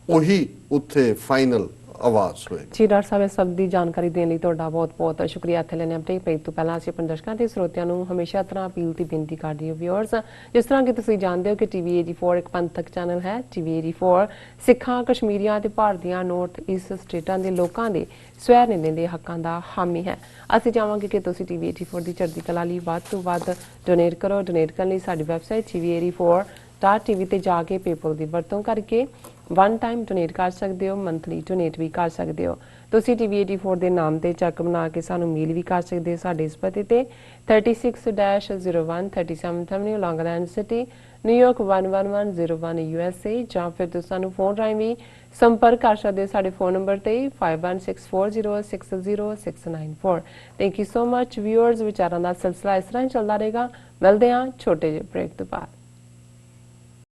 ਉਹੀ ਉੱਥੇ ਫਾਈਨਲ ਆਵਾਜ਼ ਹੋਏਗੀ। ਜੀ ਡਾਕਟਰ ਸਾਹਿਬ, ਇਸ ਸਭ ਦੀ ਜਾਣਕਾਰੀ ਦੇਣ ਲਈ ਤੁਹਾਡਾ ਬਹੁਤ-ਬਹੁਤ ਸ਼ੁਕਰੀਆ। ਇੱਥੇ ਲੈਣੇ ਅਪਡੇਟ ਪੇਜ ਤੋਂ ਪਹਿਲਾਂ ਅਸੀਂ ਆਪਣੇ ਦਰਸ਼ਕਾਂ ਤੇ ਸਰੋਤਿਆਂ ਨੂੰ ਹਮੇਸ਼ਾ ਤਰ੍ਹਾਂ ਅਪੀਲ ਤੇ ਬੇਨਤੀ ਕਰਦੇ ਹਾਂ ਵਿਊਅਰਸ, ਜਿਸ ਤਰ੍ਹਾਂ ਕਿ ਤੁਸੀਂ ਜਾਣਦੇ ਹੋ ਕਿ TV 84 ਇੱਕ ਪੰਥਕ ਚੈਨਲ ਹੈ। TV 84 ਸਿੱਖਾਂ, ਕਸ਼ਮੀਰੀਆਂ ਤੇ ਭਾਰਤੀਆਂ ਨੌਰਥ ਈਸਟ ਸਟੇਟਾਂ ਦੇ ਲੋਕਾਂ ਦੇ ਸਵੈ ਨਿਰਣੇ ਦੇ ਹੱਕਾਂ ਦਾ ਹਾਮੀ ਹੈ। ਅਸੀਂ ਚਾਹਾਂਗੇ ਕਿ ਤੁਸੀਂ TV 84 ਦੀ ਚੜ੍ਹਦੀ ਕਲਾ ਲਈ ਵੱਧ ਤੋਂ ਵੱਧ ਡੋਨੇਟ ਕਰੋ। ਡੋਨੇਟ ਕਰਨ ਲਈ ਸਾਡੀ ਵੈਬਸਾਈਟ TV84.tv ਤੇ ਜਾ ਕੇ ਪੇਪਲ ਦੀ ਵਰਤੋਂ ਕਰਕੇ ਵਨ ਟਾਈਮ ਡੋਨੇਟ ਕਰ ਸਕਦੇ ਹੋ, ਮੰਥਲੀ ਡੋਨੇਟ ਵੀ ਕਰ ਸਕਦੇ ਹੋ। ਤੁਸੀਂ TV 84 ਦੇ ਨਾਮ ਤੇ ਚੈੱਕ ਬਣਾ ਕੇ ਸਾਨੂੰ ਮੇਲ ਵੀ ਕਰ ਸਕਦੇ ਹੋ ਸਾਡੇ ਇਸ ਪਤੇ ਤੇ 36-01 37th Avenue, Long Island City, New York 11101 USA, ਜਾਂ ਫਿਰ ਤੁਸੀਂ ਸਾਨੂੰ ਫੋਨ ਰਾਹੀਂ ਵੀ ਸੰਪਰਕ ਕਰ ਸਕਦੇ ਹੋ ਸਾਡੇ ਫੋਨ ਨੰਬਰ ਤੇ 5164060694। Thank you so much viewers. ਵਿਚਾਰਾਂ ਦਾ ਸਿਲਸਿਲਾ ਇਸ ਤਰ੍ਹਾਂ ਹੀ ਚੱਲਦਾ ਰਹੇਗਾ। ਮਿਲਦੇ ਹਾਂ ਛੋਟੇ ਜਿਹੇ ਬ੍ਰੇਕ ਤੋਂ ਬਾਅਦ।